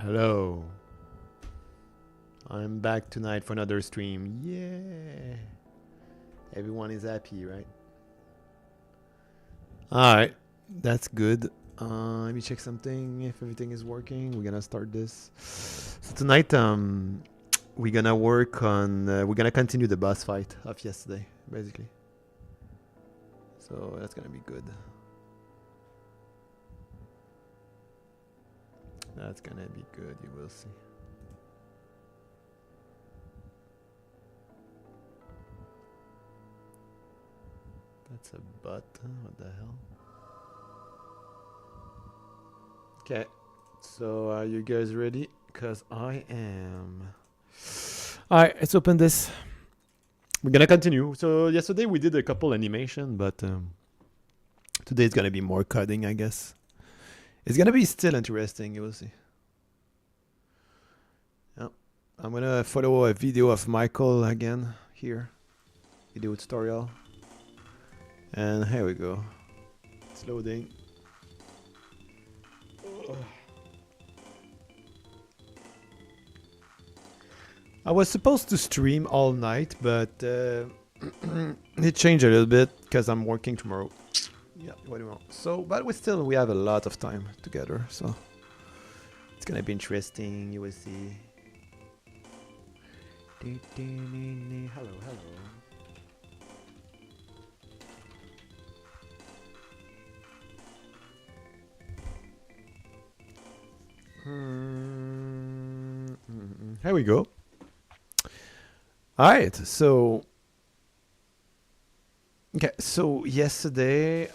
Hello. I'm back tonight for another stream. Yeah. Everyone is happy, right? Alright. That's good. Let me check something if everything is working. We're gonna start this. So tonight, we're gonna work on we're gonna continue the boss fight of yesterday, basically. So that's gonna be good. That's gonna be good, you will see. That's a button. What the hell? Okay. So are you guys ready? Because I am. Alright, let's open this. We're gonna continue. So yesterday we did a couple animation, but today it's gonna be more coding, I guess. It's gonna be still interesting, you will see. Yeah. I'm gonna follow a video of Michael again here. Video tutorial. And here we go. It's loading. I was supposed to stream all night, but it changed a little bit because I'm working tomorrow. Yeah, what do you want? So, but we have a lot of time together, so it's gonna be interesting. You will see. Hello, hello. Here we go. All right, so okay, so yesterday,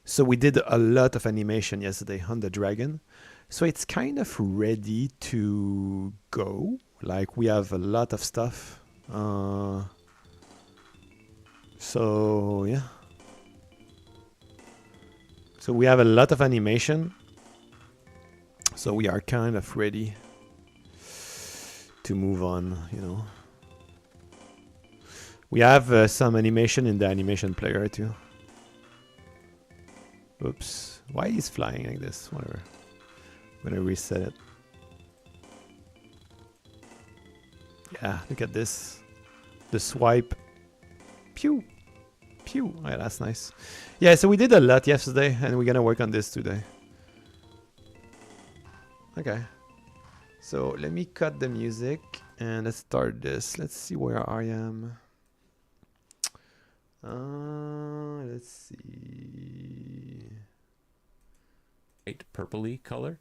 so we did a lot of animation yesterday on the dragon, so it's kind of ready to go. Like we have a lot of stuff. So yeah, so we have a lot of animation. So we are kind of ready to move on, you know. We have some animation in the animation player too. Oops. Why is flying like this? Whatever. I'm gonna reset it. Yeah, look at this. The swipe. Pew. Pew. Oh, yeah, that's nice. Yeah, so we did a lot yesterday and we're gonna work on this today. Okay. So let me cut the music and let's start this. Let's see where I am. Let's see. Light purpley color,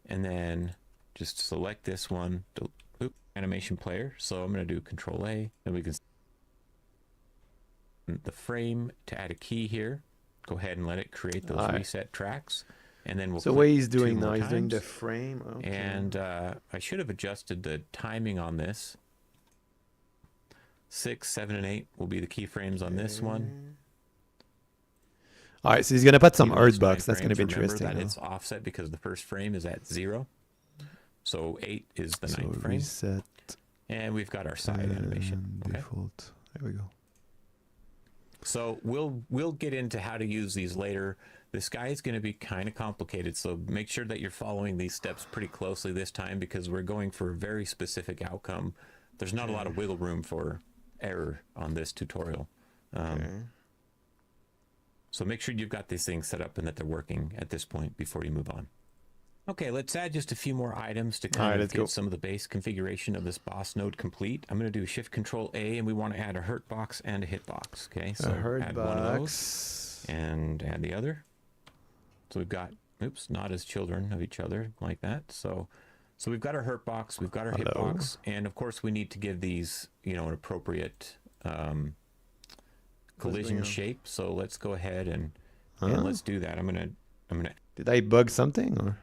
and then just select this one. Animation player. So I'm going to do Control A, and we can the frame to add a key here. Go ahead and let it create those reset tracks. And then we'll so what he's doing now, he's doing the frame. Okay. And I should have adjusted the timing on this. 6, 7, and 8 will be the keyframes on this one. All right, so he's gonna put some earth bucks. That's gonna be interesting. That it's offset because the first frame is at 0. So 8 is the 9th frame. Reset. And we've got our side animation. Okay. Default. There we go. So we'll get into how to use these later. This guy is going to be kind of complicated, so make sure that you're following these steps pretty closely this time because we're going for a very specific outcome. There's not a lot of wiggle room for error on this tutorial. So make sure you've got these things set up and that they're working at this point before you move on. Okay, let's add just a few more items to kind of get some of the base configuration of this boss node complete. I'm going to do Shift Control A, and we want to add a hurt box and a hit box. Okay, so add one of those and add the other. So we've got, oops, not as children of each other like that. So we've got our hurt box, we've got our hit box, and of course we need to give these, you know, an appropriate collision shape. So let's go ahead and let's do that. I'm gonna. Did I bug something or?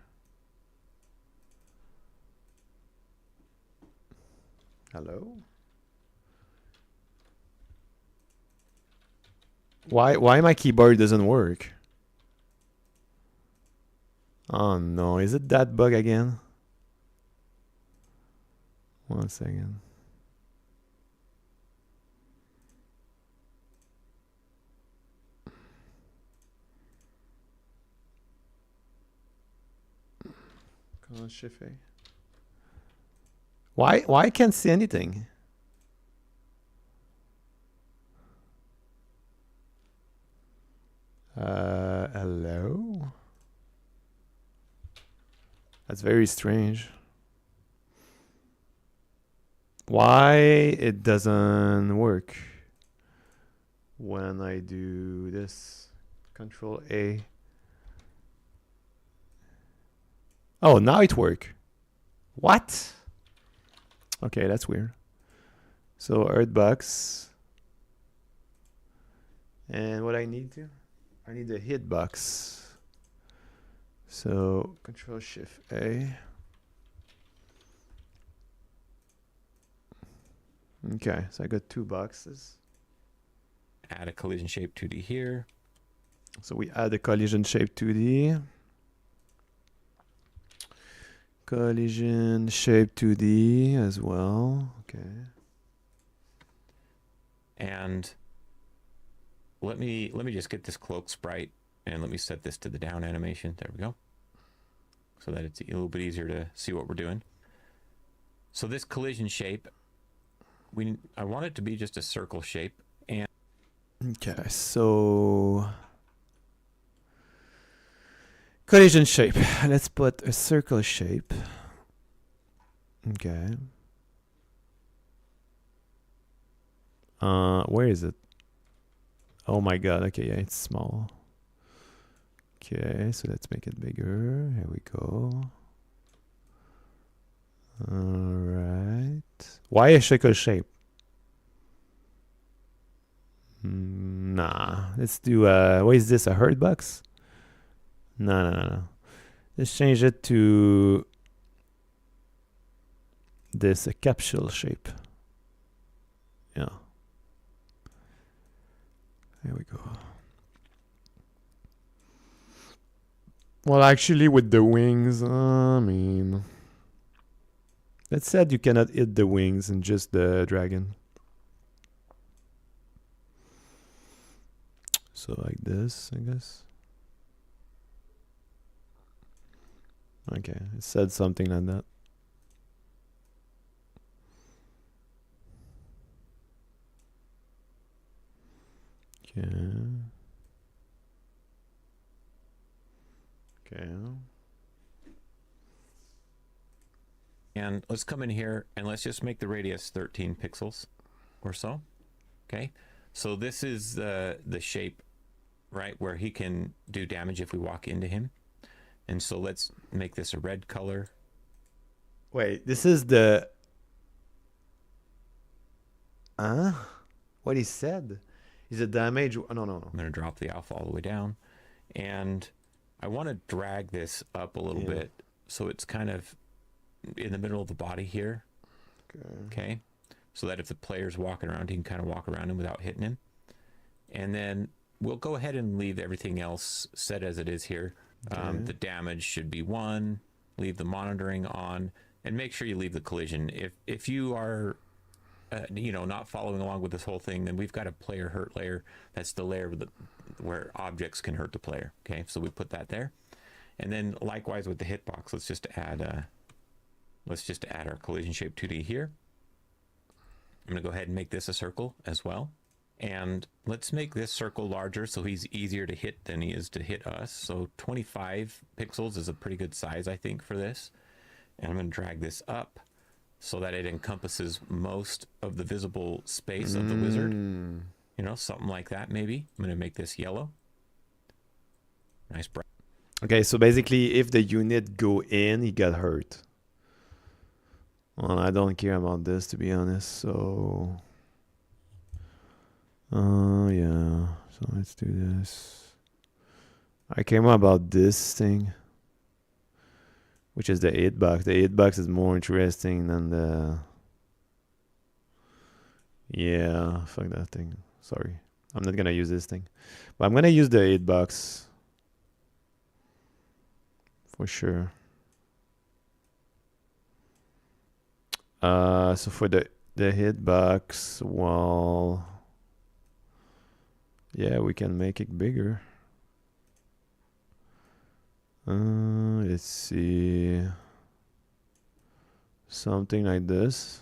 Hello? Why my keyboard doesn't work? Oh no, is it that bug again? 1 second. Shift A. Why I can't see anything? Hello? That's very strange. Why it doesn't work when I do this? Control A. Oh, now it works. What? Okay, that's weird. So Earthbox. And what I need the hitbox. So Control Shift A. Okay, so I got 2 boxes. Add a collision shape 2D here. So we add a collision shape 2D. Collision shape 2D as well. Okay. And let me just get this cloak sprite and let me set this to the down animation. There we go. So that it's a little bit easier to see what we're doing. So this collision shape, I want it to be just a circle shape. And okay, so collision shape. Let's put a circle shape. Okay. Where is it? Oh my god, okay, yeah, it's small. Okay, so let's make it bigger. Here we go. Alright. Why a circle shape? Nah. Let's do what is this? A hurt box? No. Let's change it to this a capsule shape. Yeah. There we go. Well, actually, with the wings, I mean, that said, you cannot hit the wings and just the dragon. So like this, I guess. Okay, it said something like that. Okay. Okay. And let's come in here and let's just make the radius 13 pixels or so. Okay. So this is the shape, right, where he can do damage if we walk into him. And so let's make this a red color. Wait, this is the... What he said? Is it damage? Oh, no. I'm going to drop the alpha all the way down. And I want to drag this up a little bit so it's kind of in the middle of the body here. Okay. So that if the player's walking around, he can kind of walk around him without hitting him. And then we'll go ahead and leave everything else set as it is here. The damage should be 1. Leave the monitoring on, and make sure you leave the collision. If you are, not following along with this whole thing, then we've got a player hurt layer. That's the layer where objects can hurt the player. Okay, so we put that there, and then likewise with the hitbox, let's just add our collision shape 2D here. I'm gonna go ahead and make this a circle as well. And let's make this circle larger so he's easier to hit than he is to hit us. So 25 pixels is a pretty good size, I think, for this. And I'm going to drag this up so that it encompasses most of the visible space of the wizard. Something like that, maybe. I'm going to make this yellow. Nice bright. Okay, so basically, if the unit go in, he got hurt. Well, I don't care about this, to be honest, so... yeah, so let's do this. I came up about this thing, which is the 8-box. The 8-box is more interesting than the... Yeah, fuck that thing. Sorry. I'm not gonna use this thing. But I'm gonna use the 8-box. For sure. So for the hitbox, well... Yeah, we can make it bigger. Let's see. something like this.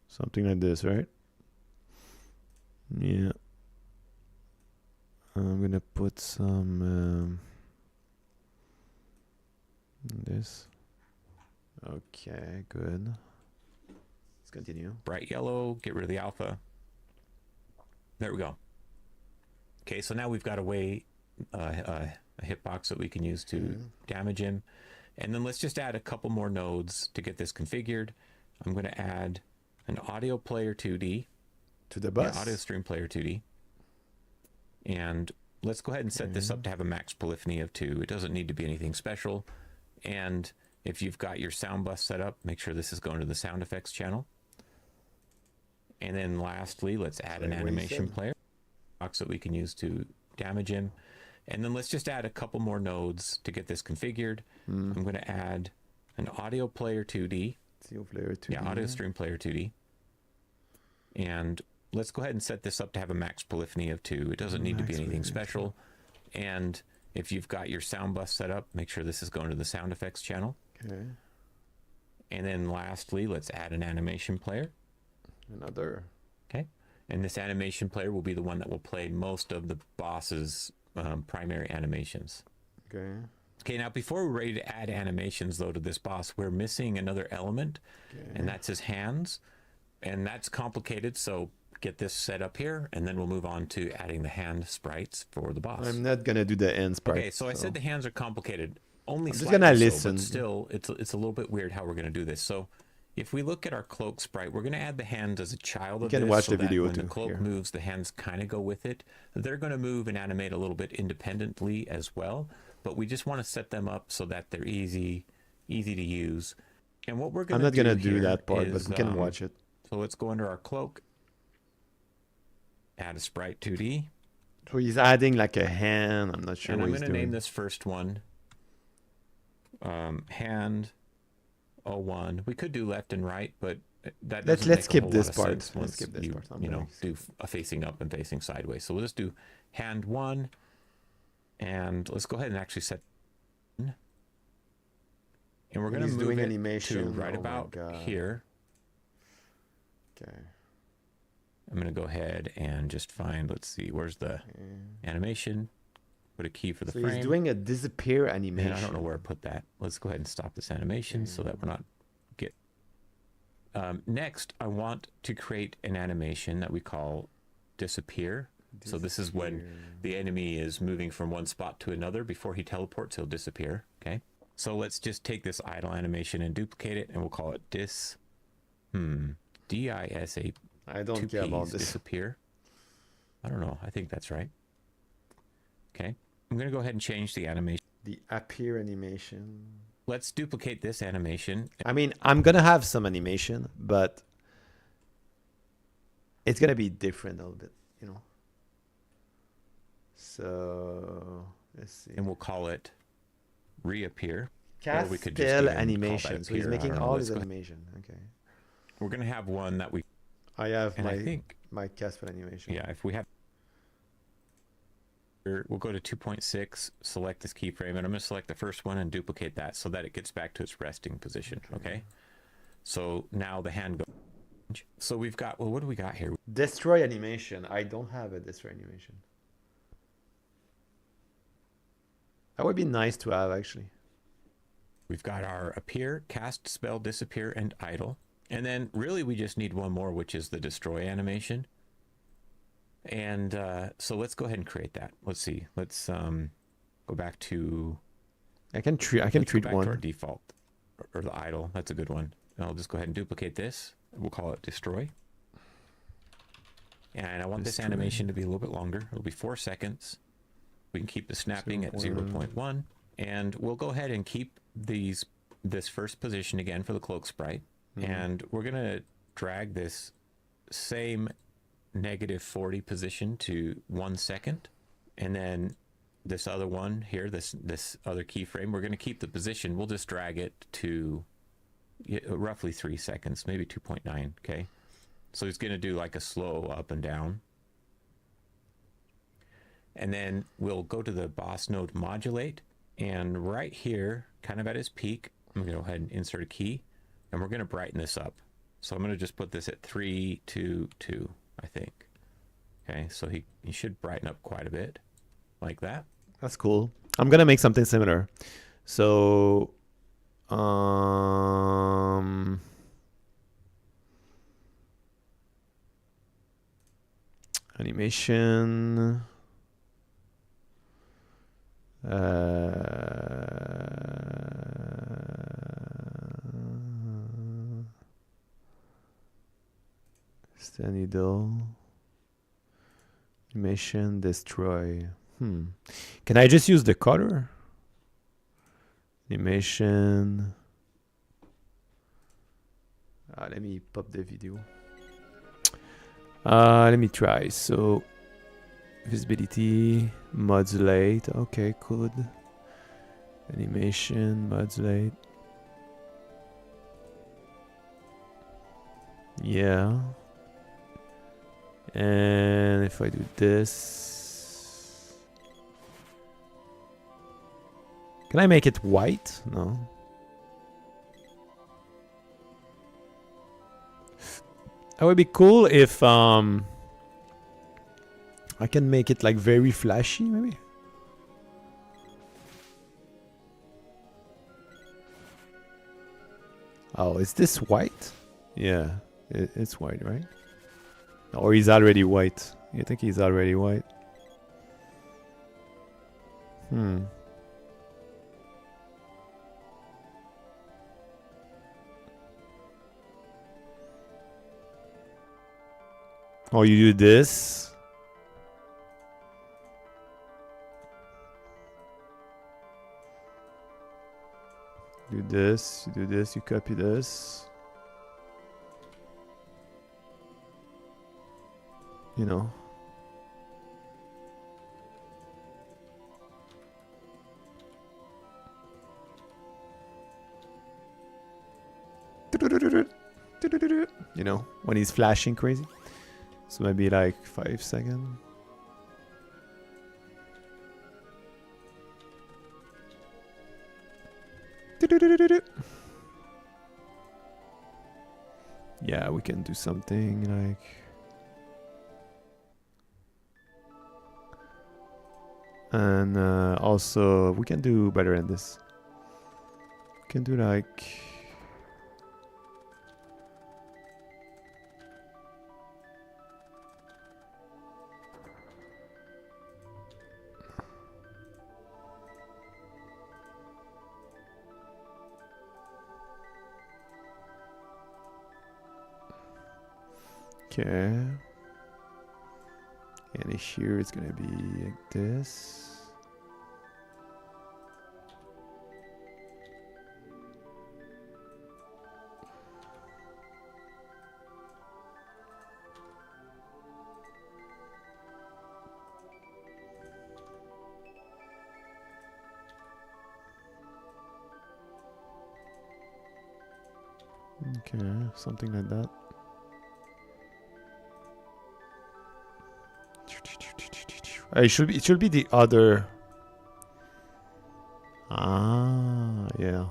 Something like this, right? Yeah. I'm gonna put some this. Okay, good. Let's continue. Bright yellow, get rid of the alpha. There we go. Okay, so now we've got a hitbox that we can use to damage him. And then let's just add a couple more nodes to get this configured. I'm going to add an audio player 2D. To the bus? Yeah, audio stream player 2D. And let's go ahead and set this up to have a max polyphony of 2. It doesn't need to be anything special. And if you've got your sound bus set up, make sure this is going to the sound effects channel. And then lastly, let's add an animation player box that we can use to damage him. And then let's just add a couple more nodes to get this configured. I'm going to add an audio player 2D. Yeah, audio stream player 2D. And let's go ahead and set this up to have a max polyphony of 2. It doesn't need to be anything special. And if you've got your sound bus set up, make sure this is going to the sound effects channel. Okay. And then lastly, let's add an animation player. Another. Okay. And this animation player will be the one that will play most of the boss's primary animations. Okay. Okay, now before we're ready to add animations though to this boss, we're missing another element, and that's his hands. And that's complicated, so get this set up here, and then we'll move on to adding the hand sprites for the boss. I'm not gonna do the hand sprite. Okay, so I said the hands are complicated. Only I'm just slightly gonna so, listen. but still, it's a little bit weird how we're gonna do this. So if we look at our cloak sprite, we're gonna add the hands as a child of this. You can watch so the video when too. the cloak moves, the hands kind of go with it. They're gonna move and animate a little bit independently as well, but we just want to set them up so that they're easy to use. And what we're gonna I'm not gonna do do that part, is, but we can watch it. So let's go under our cloak, add a sprite 2D. So he's adding like a hand. I'm not sure And what I'm he's going to doing. name this first one hand 01. We could do left and right, but that doesn't Let's make skip a whole this lot of part. sense Let's once skip this you, part. I'm you know, very do a facing up and facing sideways. So we'll just do hand 1, and let's go ahead and actually set. And we're going to He's move doing it animation. to right Oh my about God. here. Okay. I'm going to go ahead and just find, let's see, where's the animation? Put a key for the So frame. he's doing a disappear animation. And I don't know where I put that. Let's go ahead and stop this animation so that we're not get. Next, I want to create an animation that we call disappear. So this is when the enemy is moving from one spot to another. Before he teleports, he'll disappear. Okay. So let's just take this idle animation and duplicate it, and we'll call it D-I-S-A. I don't care about this. Disappear. I don't know. I think that's right. Okay. I'm going to go ahead and change the animation. The appear animation. Let's duplicate this animation. I mean, I'm gonna have some animation, but it's gonna be different a little bit, you know. So let's see. And we'll call it reappear. Cast or we could just spell even call animation. that So he's appear. I making don't know. all Let's his go- animation. Okay. We're going to have one that we, I have and I think, my cast spell animation. yeah, if we have, we'll go to 2.6, select this keyframe, and I'm going to select the first one and duplicate that so that it gets back to its resting position. Okay. So now the hand goes. So we've got, well, what do we got here? Destroy animation. I don't have a destroy animation. That would be nice to have, actually. We've got our appear, cast, spell, disappear, and idle. And then really we just need one more, which is the destroy animation. And so let's go ahead and create that. Let's see. Let's go back to... I can treat let's go back one. to our default, or the idle. That's a good one. And I'll just go ahead and duplicate this. We'll call it destroy. And I want this animation to be a little bit longer. It'll be 4 seconds. We can keep the snapping at 0.1. And we'll go ahead and keep this first position again for the cloak sprite. And we're going to drag this same -40 position to 1 second. And then this other one here, this other keyframe, we're going to keep the position. We'll just drag it to roughly 3 seconds, maybe 2.9. Okay. So he's going to do like a slow up and down. And then we'll go to the boss node modulate. And right here, kind of at his peak, I'm going to go ahead and insert a key, and we're going to brighten this up. So I'm going to just put this at 3, 2, 2, I think. Okay, so he should brighten up quite a bit, like that. That's cool. I'm going to make something similar. So, animation. Stand needle. Animation destroy. Can I just use the color? Animation. Let me pop the video. Let me try. So visibility, modulate. Okay, good. Animation, modulate. Yeah. And if I do this, can I make it white? No. That would be cool if I can make it like very flashy, maybe. Oh, is this white? Yeah, it's white, right? Or he's already white. You think he's already white? Oh, you do this? Do this, you do this, you copy this. You know. You know, when he's flashing crazy. So maybe like 5 seconds. Yeah, we can do something like... And also, we can do better than this. We can do like... Okay. And here it's gonna be like this. Okay, something like that. It should be the other. Ah, yeah.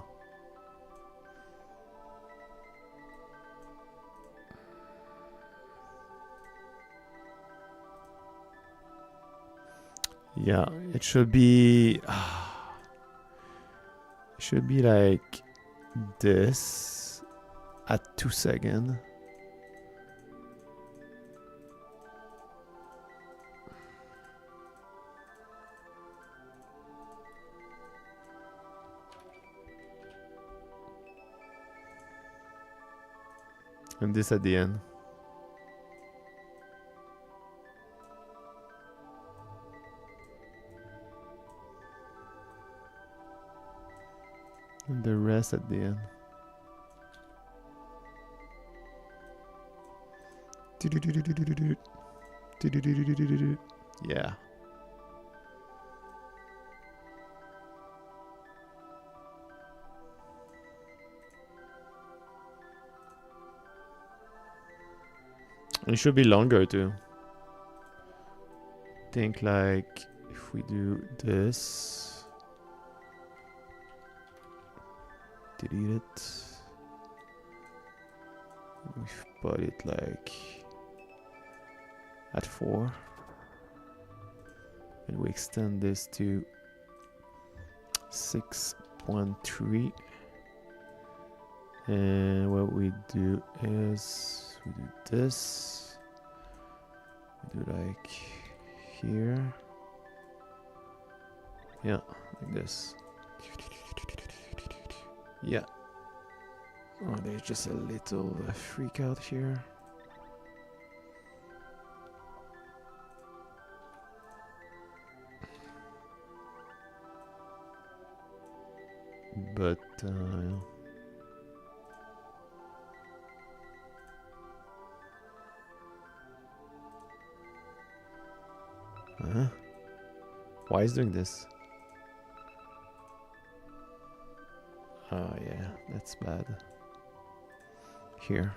Yeah, it should be. It should be like this at 2 seconds. And this at the end. And the rest at the end. Yeah. It should be longer too. Think like if we do this. delete it. We've put it like at 4. And we extend this to 6.3. And what we do is we do this. We do like here. Yeah, like this. Yeah. Oh, there's just a little freak out here. But why is doing this? Oh yeah, that's bad. Here.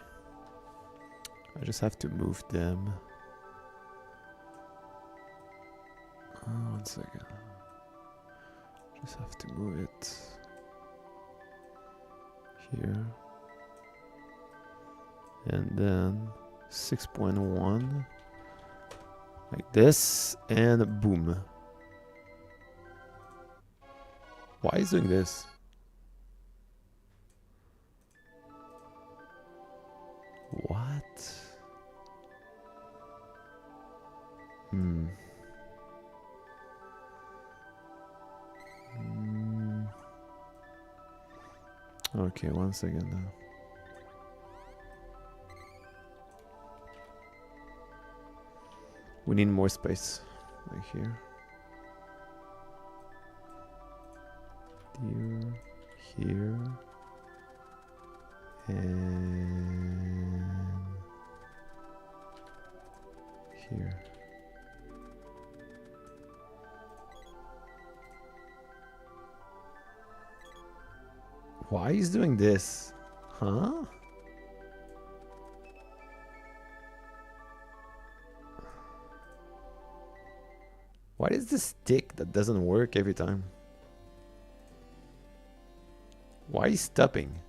I just have to move them. Oh, 1 second. Just have to move it here. And then 6.1. Like this, and boom. Why is doing this? What? Okay, 1 second now. We need more space, like here. Here. And here. Why is doing this? Huh? Why is this stick that doesn't work every time? Why is stopping?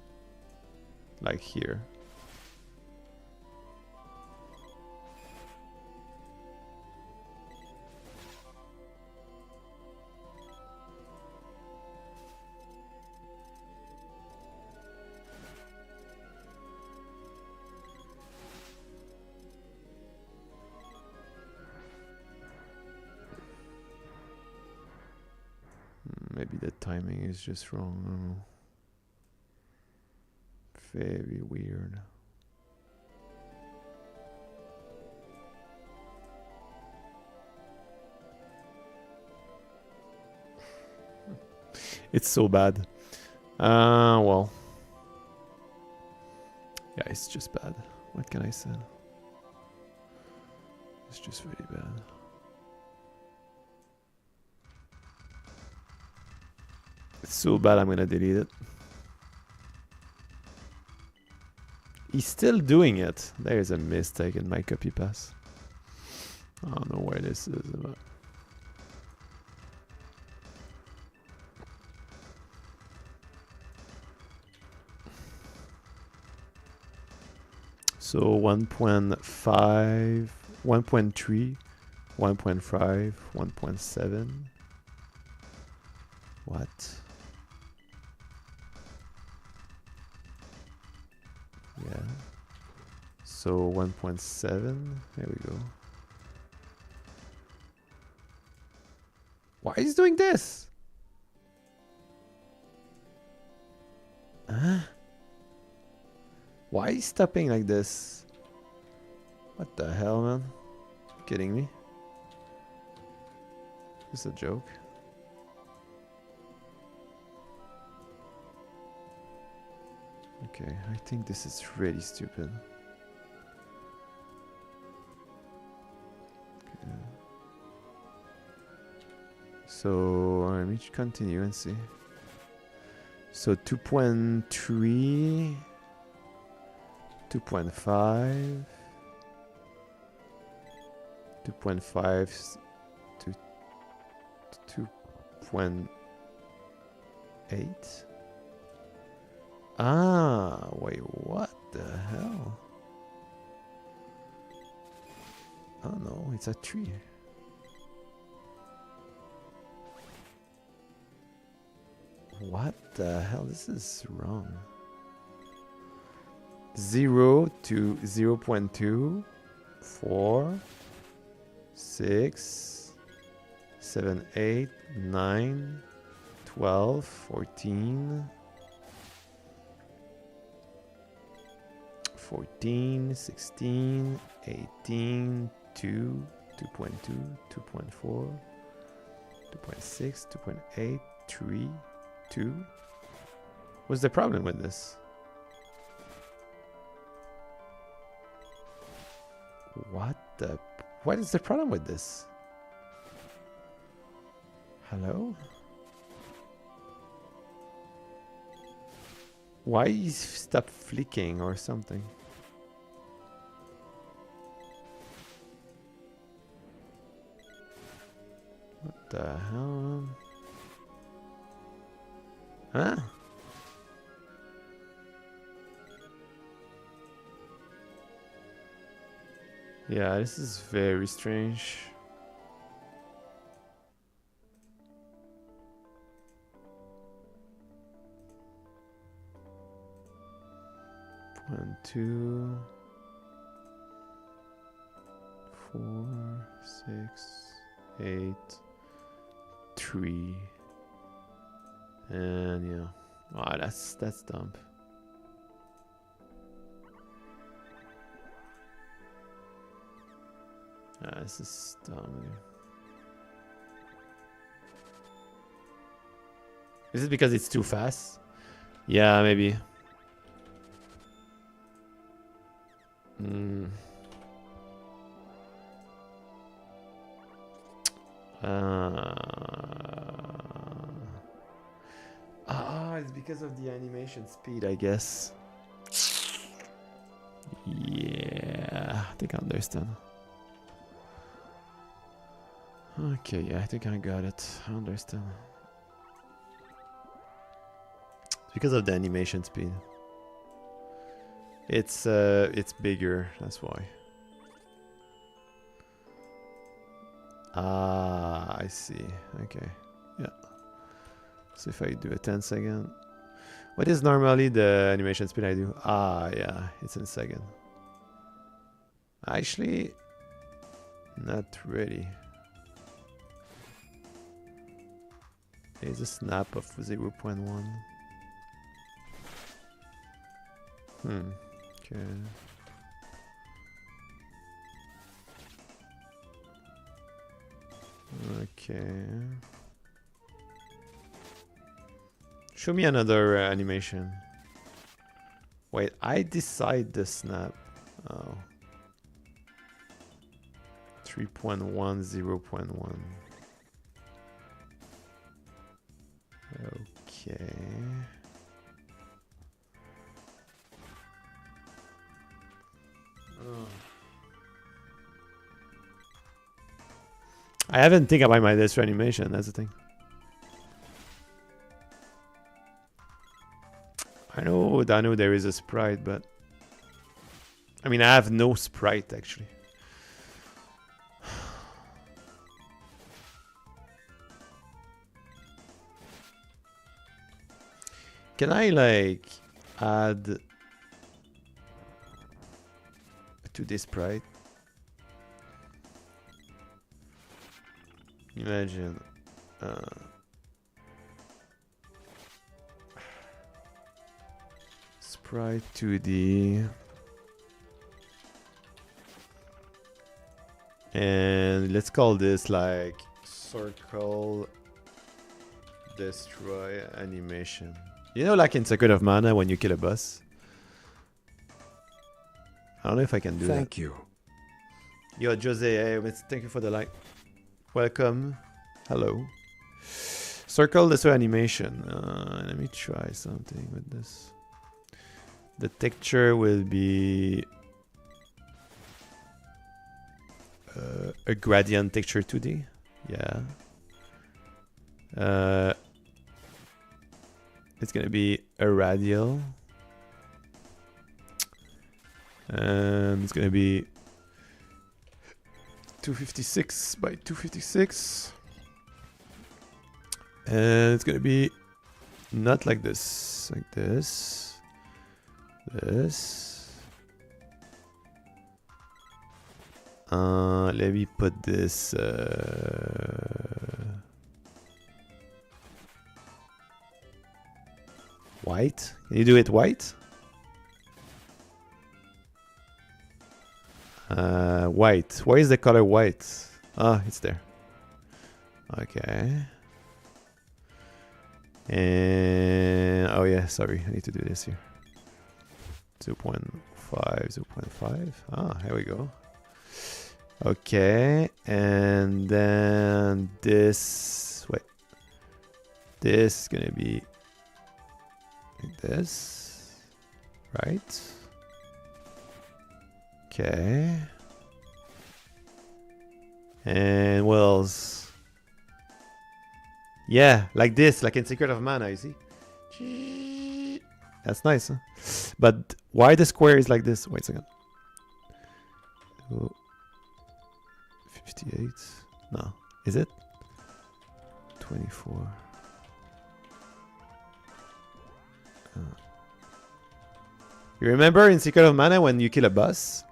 Like here. Maybe the timing is just wrong. I don't know. Very weird. It's so bad. Well. Yeah, it's just bad. What can I say? It's just really bad. It's so bad I'm gonna delete it. He's still doing it. There's a mistake in my copy pass. I don't know where this is about. So 1.5, 1.3, 1.5, 1.7. What? Yeah. So 1.7. There we go. Why is he doing this? Huh? Why is he stopping like this? What the hell, man? You kidding me? Is this a joke? Okay, I think this is really stupid. Okay. So let me continue and see. So 2.3, 2.5, 2.5 to 2.8. Ah, wait, what the hell? Oh no, it's a tree. What the hell? This is wrong. 0 to 0 0.2, 4, 6, 7, 8, 9, 12, 14, 14, 16, 18, 2, 2.2, 2.4, 2.6, 2.8, 3, 2. What's the problem with this? What is the problem with this? Hello? Why is stop flicking or something? What the hell? Huh? Yeah, this is very strange. One, 2, 4, 6, 8, 3, and yeah. Oh, that's dumb. This is dumb. Is it because it's too fast? Yeah, maybe. It's because of the animation speed, I guess. Yeah, I think I understand. Okay, yeah, I think I got it. I understand. It's because of the animation speed. It's bigger, that's why. Ah, I see. Okay, yeah. So if I do a 10 second. What is normally the animation speed I do? Ah, yeah, it's in a second. Actually, not really. There's a snap of 0.1. Okay. Okay. Show me another animation. Wait, I decide the snap. Oh. 3.1, 0.1. Okay. I haven't think about my this animation, that's the thing. I know there is a sprite, but I mean I have no sprite actually. Can I like add to this sprite? Imagine sprite 2D and let's call this like circle destroy animation. You know, like in Secret of Mana when you kill a boss. I don't know if I can do that. Thank you. Yo, Jose, thank you for the like. Welcome. Hello. Circle destroy animation. Let me try something with this. The texture will be a gradient texture 2D. Yeah. It's gonna be a radial And it's gonna be 256 by 256. And it's gonna be not like this, like this, this. Let me put this white. Can you do it white? White. Why is the color white? Ah, it's there. Okay. And oh yeah, sorry, I need to do this here. 0.5, 0.5. Ah, here we go. Okay, and then this. Wait, this is gonna be like this, right? Okay. And what else? Yeah, like this, like in Secret of Mana, you see? That's nice, huh? But why the square is like this? Wait a second. 58. No. Is it? 24. You remember in Secret of Mana when you kill a boss?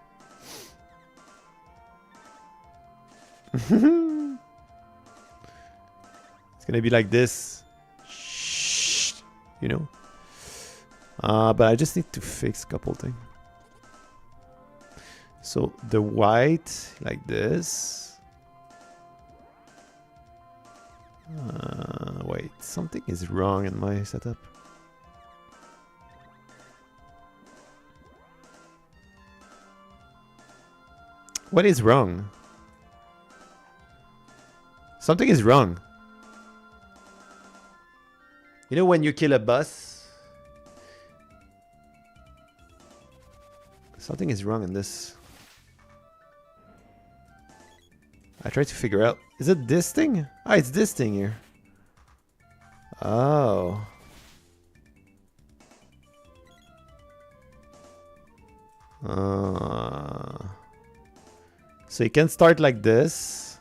It's gonna be like this. You know? But I just need to fix a couple things. So the white, like this. Wait, something is wrong in my setup. What is wrong? Something is wrong. You know when you kill a boss? Something is wrong in this. I try to figure out. Is it this thing? Ah, it's this thing here. Oh. So you can start like this.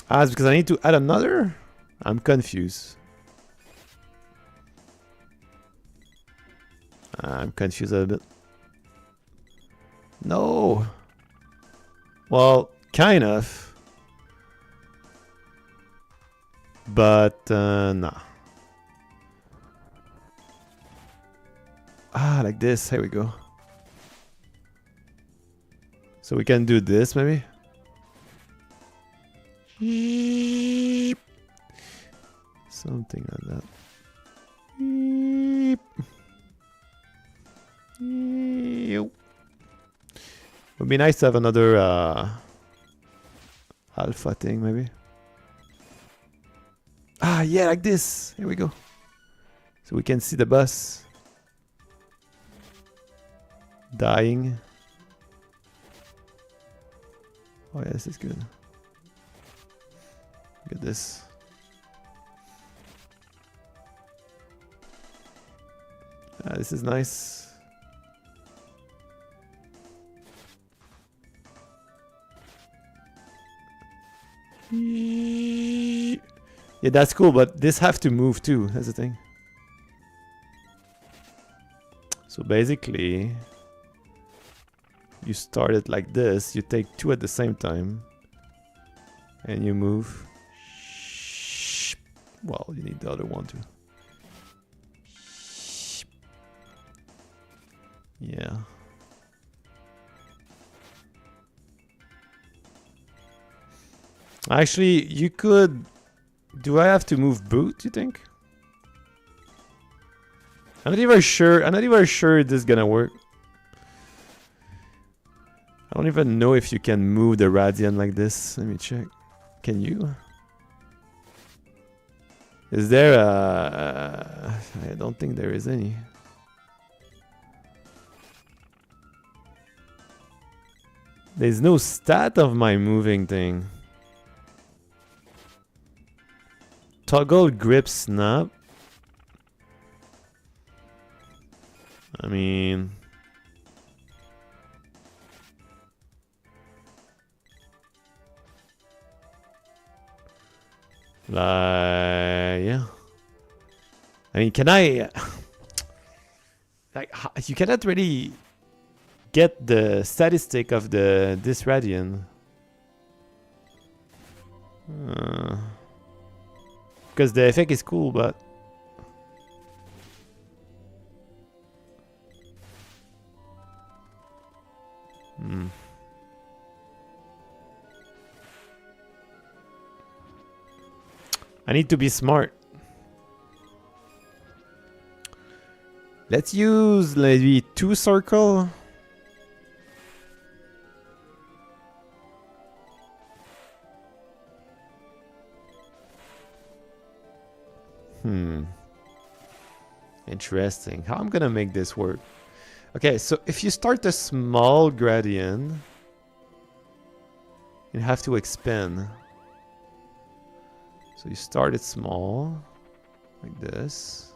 Ah, it's because I need to add another? I'm confused. I'm confused a bit. No. Well, kind of. But, nah. Ah, like this. Here we go. So we can do this, maybe? Something like that. Would be nice to have another alpha thing, maybe. Ah, yeah, like this. Here we go. So we can see the boss dying. Oh yeah, this is good. Look at this. This is nice. Yeah, that's cool, but this have to move too. That's the thing. So basically, you start it like this. You take two at the same time, and you move. Well, you need the other one too. Yeah. Actually, you could... Do I have to move boot, you think? I'm not even sure this is gonna work. I don't even know if you can move the Radiant like this. Let me check. Can you? Is there a... I don't think there is any. There's no stat of my moving thing. Toggle grip snap. I mean... yeah. I mean, can I... like, you cannot really get the statistic of this radian. Because the effect is cool, but... I need to be smart. Let's use maybe 2 circle. Interesting. How I'm gonna make this work? Okay, so if you start a small gradient, you have to expand. So you start it small, like this.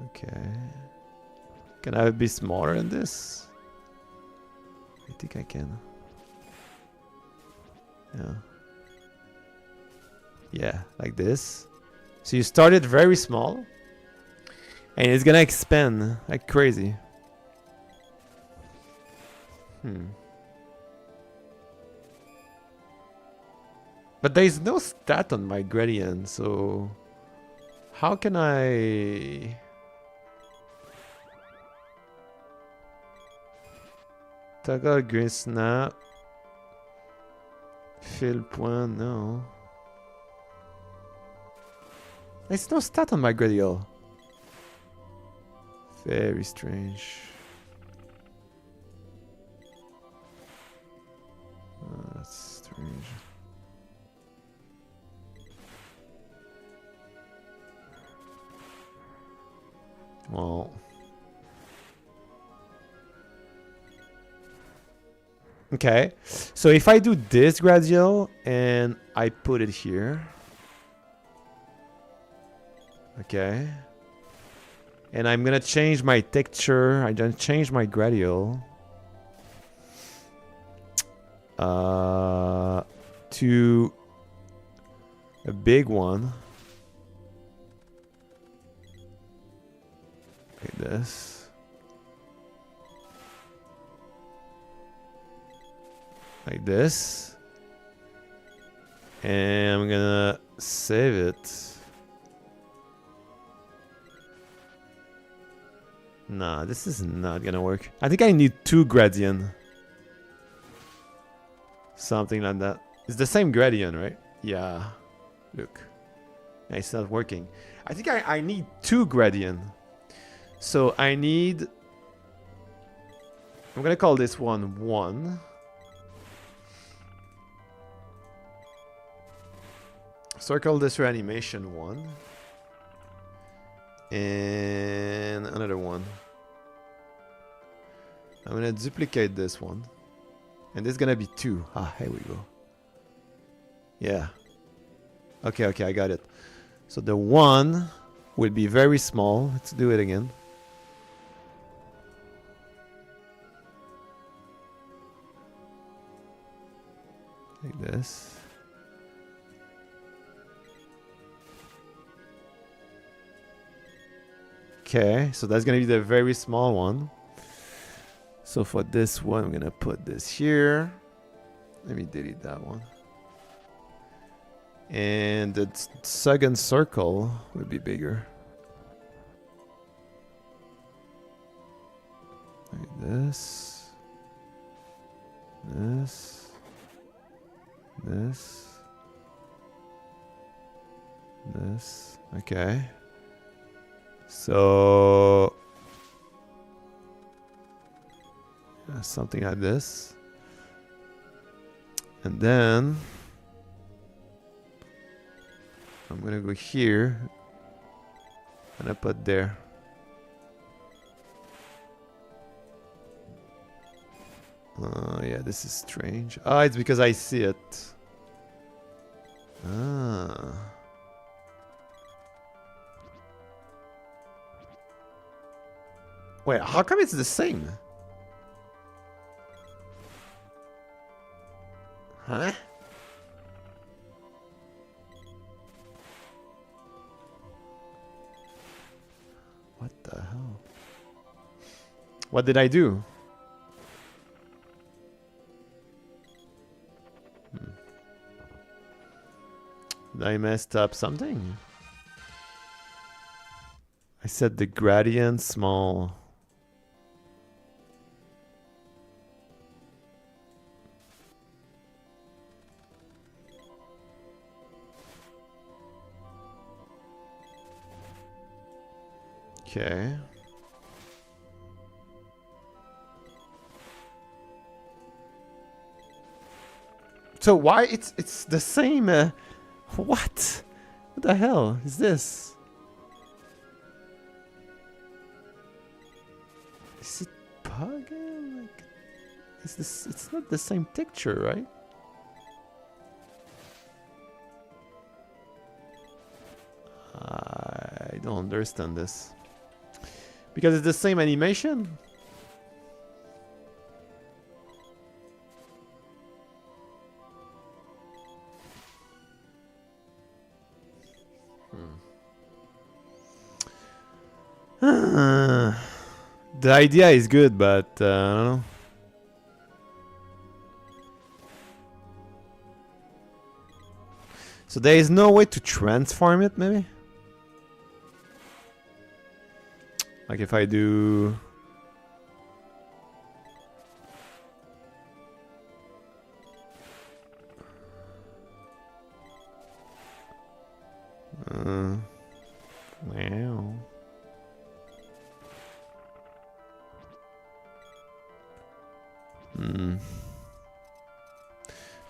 Okay. Can I be smaller than this? I think I can. Yeah. Yeah, like this. So you start it very small, and it's gonna expand like crazy. But there is no stat on my gradient, so how can I... Toggle green snap. Fill point, no. There's no stat on my gradient. Very strange. That's strange. Well. Okay. So if I do this gradient and I put it here. Okay. And I'm gonna change my texture. I don't change my gradient. To a big one. Like this. Like this. And I'm gonna save it. Nah, this is not gonna work. I think I need 2 gradient. Something like that. It's the same gradient, right? Yeah. Look. Yeah, it's not working. I think I need 2 gradient. So I need... I'm gonna call this one 1. Circle this reanimation 1. And another one. I'm gonna duplicate this one. And this is gonna be 2. Ah, here we go. Yeah. Okay, okay, I got it. So the 1 will be very small. Let's do it again. Like this. Okay, so that's gonna be the very small one. So for this one, I'm gonna put this here. Let me delete that one. And the second circle will be bigger. Like this. This. This. This. Okay. So something like this. And then I'm gonna go here and I put there. Yeah, this is strange. Ah, it's because I see it. Ah. Wait, how come it's the same? Huh? What the hell? What did I do? I messed up something. I set the gradient small. Okay. So why it's the same? What? What the hell is this? Is it bugging? Like, is this? It's not the same texture, right? I don't understand this. Because it's the same animation? The idea is good, but I don't know. So there is no way to transform it, maybe? Like if I do... Wow.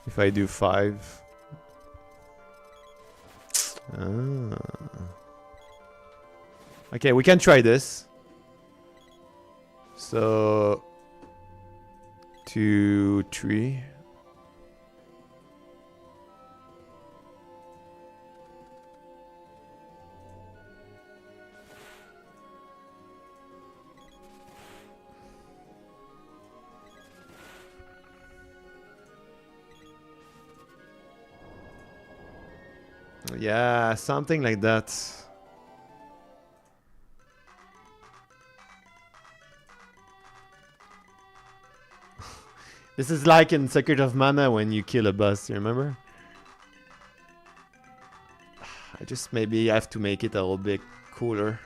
If I do 5. Okay, we can try this. So 2, 3. Yeah, something like that. This is like in Secret of Mana when you kill a boss, you remember? I just maybe have to make it a little bit cooler.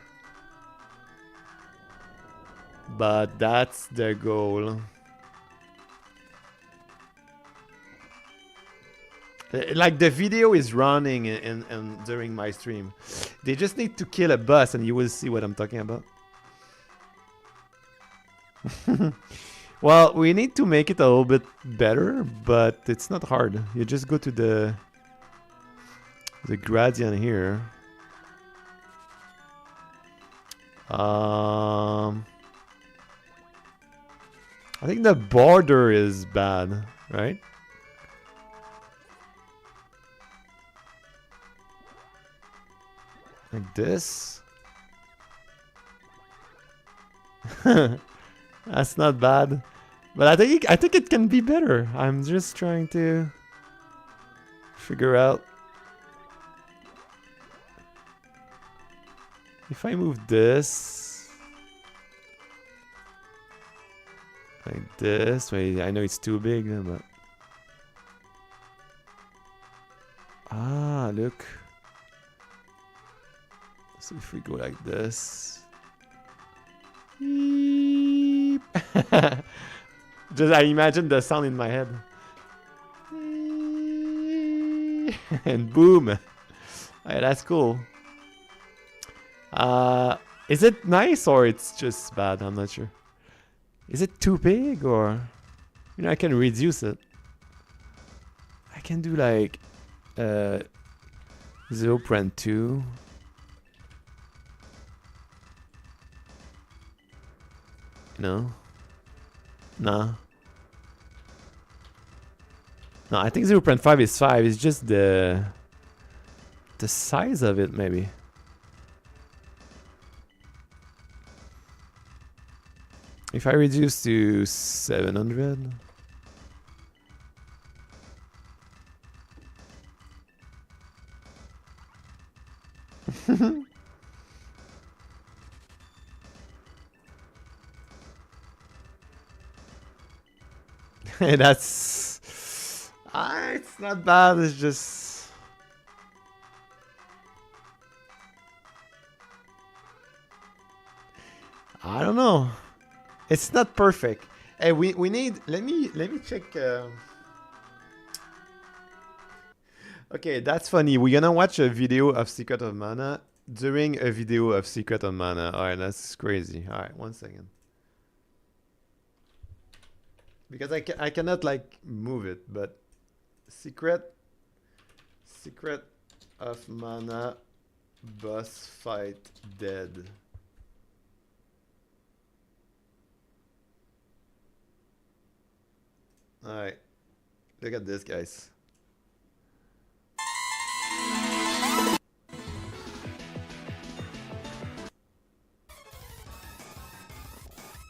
But that's the goal. Like the video is running and during my stream. They just need to kill a boss and you will see what I'm talking about. Well, we need to make it a little bit better, but it's not hard. You just go to the gradient here. I think the border is bad, right? Like this. That's not bad. But I think it can be better. I'm just trying to figure out. If I move this like this, wait, I know it's too big, but look. So if we go like this, just I imagine the sound in my head, and boom. Alright, that's cool. Is it nice or it's just bad? I'm not sure. Is it too big or, you know, I can reduce it. I can do like 0.2. No. Nah. No, I think 0.5 is 5. It's just the size of it, maybe. If I reduce to 700. That's it's not bad, it's just I don't know. It's not perfect. Hey, we need let me check okay, that's funny. We're gonna watch a video of Secret of Mana during a video of Secret of Mana. Alright, that's crazy. Alright, 1 second. Because I cannot like move it, but Secret of Mana boss fight dead. Alright. Look at this, guys.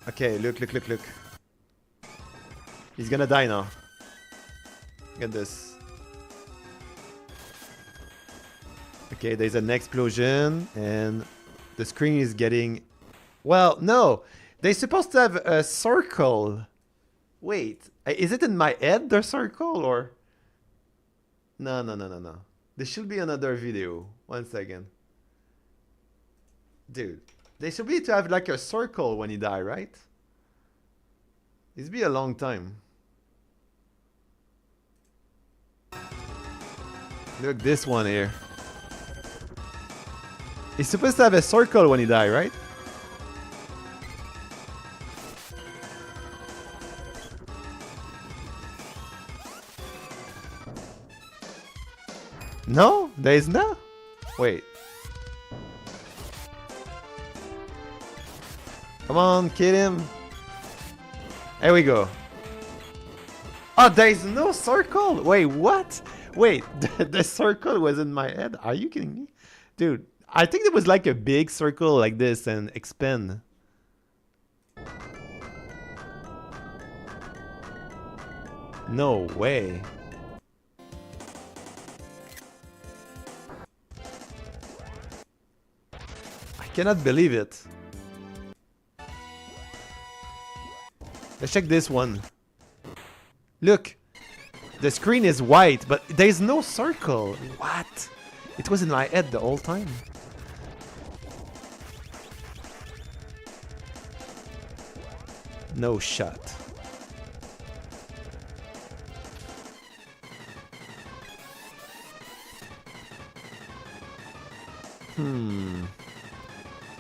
Okay, look. He's gonna die now. Look at this. Okay, there's an explosion and the screen is getting... Well, no! They're supposed to have a circle. Wait, is it in my head, the circle, or... No. There should be another video. 1 second. Dude, they should be to have like a circle when you die, right? It's been a long time. Look, this one here. It's supposed to have a circle when you die, right? No? There is no? Wait. Come on, kill him. There we go. Oh, there is no circle? Wait, what? Wait, the circle was in my head? Are you kidding me? Dude, I think there was like a big circle like this and expand. No way. I cannot believe it. Let's check this one. Look. The screen is white, but there's no circle. What? It was in my head the whole time. No shot.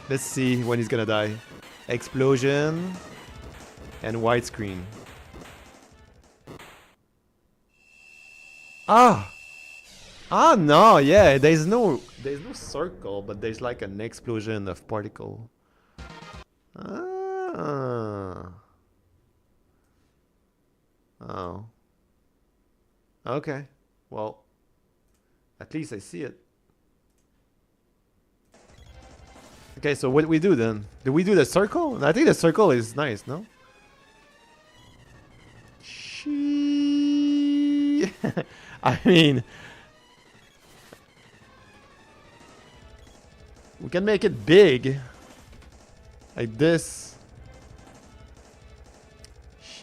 Let's see when he's gonna die. Explosion and white screen. No, yeah, there's no circle, but there's like an explosion of particle. Oh. Okay. Well, at least I see it. Okay, so what do we do then? Do we do the circle? I think the circle is nice, no? I mean, we can make it big, like this.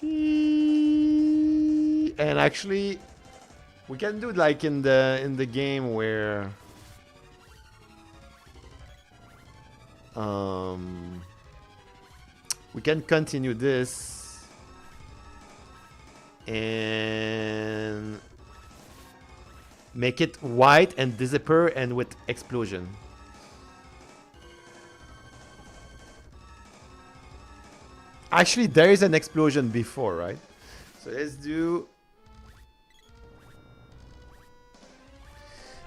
And actually, we can do it like in the game where we can continue this and make it white and disappear and with explosion. Actually, there is an explosion before, right? So let's do...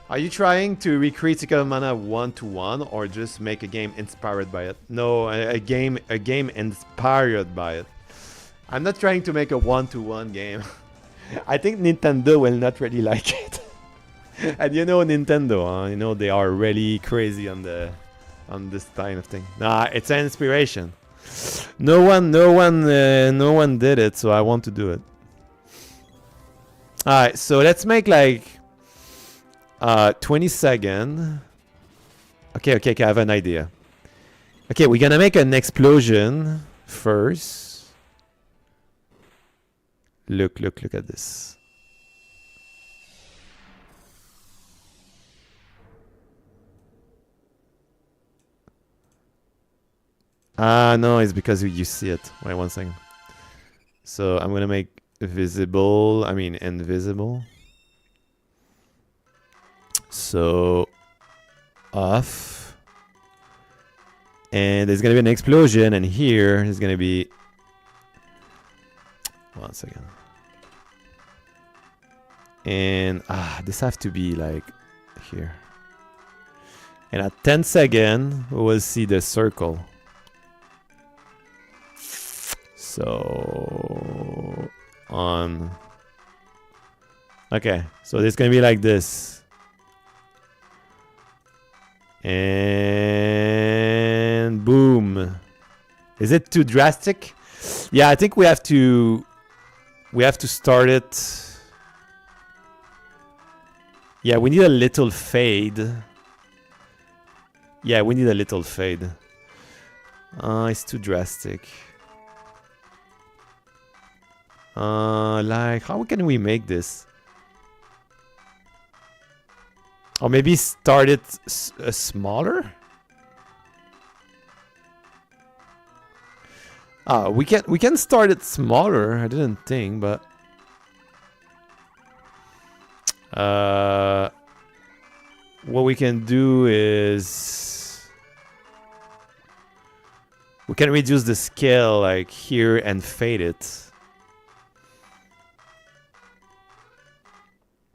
Are you trying to recreate Secret of Mana 1-to-1 or just make a game inspired by it? No, a game inspired by it. I'm not trying to make a 1-to-1 game. I think Nintendo will not really like it. And you know Nintendo, huh? You know they are really crazy on this kind of thing. Nah, it's an inspiration. No one did it, so I want to do it. All right, so let's make like 20 seconds. Okay, I have an idea. Okay, we're gonna make an explosion first. Look at this. No, it's because you see it. Wait 1 second. So I'm gonna make invisible. So off. And there's gonna be an explosion, and here is gonna be 1 second. And this have to be like here. And at 10 seconds, we will see the circle. So on. Okay, so it's gonna be like this. And boom. Is it too drastic? Yeah, I think we have to start it. Yeah, we need a little fade. Yeah, we need a little fade. It's too drastic. Like, how can we make this? Or maybe start it smaller? We can start it smaller. I didn't think, but what we can do is we can reduce the scale like here and fade it.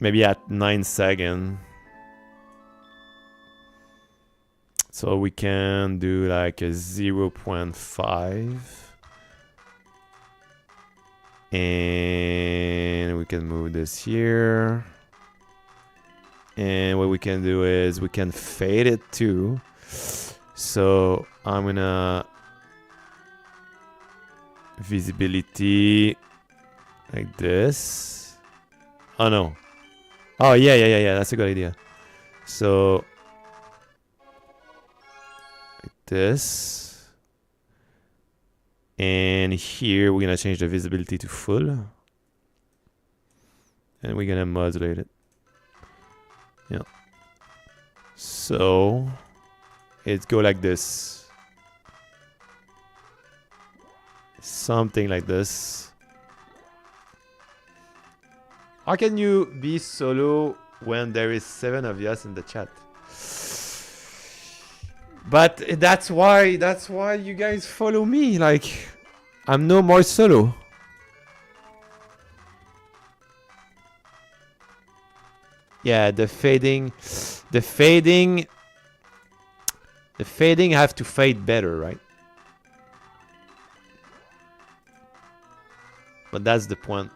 Maybe at 9 seconds. So we can do like a 0.5. And we can move this here. And what we can do is we can fade it too. So I'm gonna visibility like this. Oh no. Oh yeah, that's a good idea. So like this. And here we're gonna change the visibility to full. And we're gonna modulate it. Yeah. So it go like this. Something like this. How can you be solo when there is 7 of us in the chat? But that's why you guys follow me. Like, I'm no more solo. Yeah, the fading have to fade better, right? But that's the point.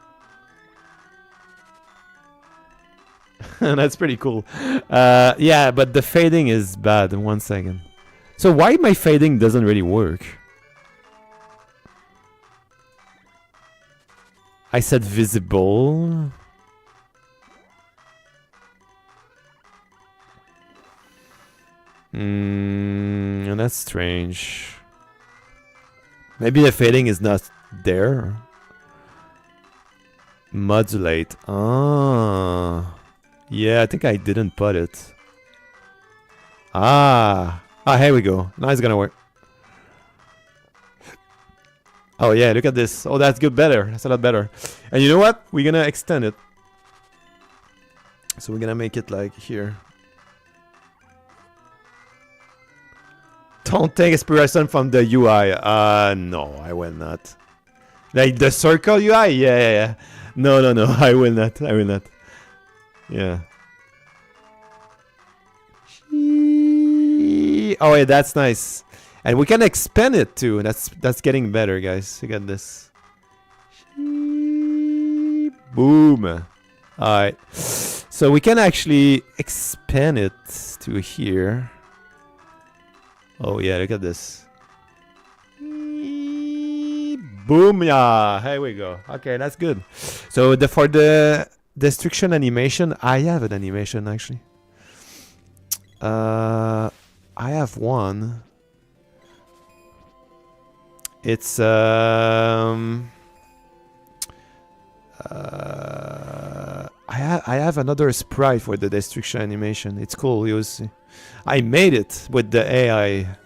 That's pretty cool. Yeah, but the fading is bad. 1 second. So why my fading doesn't really work? I said visible. And that's strange. Maybe the fading is not there. Modulate. Yeah, I think I didn't put it. Here we go. Now it's gonna work. Oh yeah, look at this. Oh, that's good. Better. That's a lot better. And you know what? We're gonna extend it. So we're gonna make it like here. Don't take inspiration from the UI. No, I will not. Like the circle UI? Yeah. No. I will not. Yeah. Oh yeah, that's nice. And we can expand it too. That's getting better, guys. Look at this. Boom. Alright. So we can actually expand it to here. Oh yeah, look at this. Boom, yeah. Here we go. Okay, that's good. So for the destruction animation, I have an animation actually. I have one. It's I have another sprite for the destruction animation. It's cool. You'll see. I made it with the AI.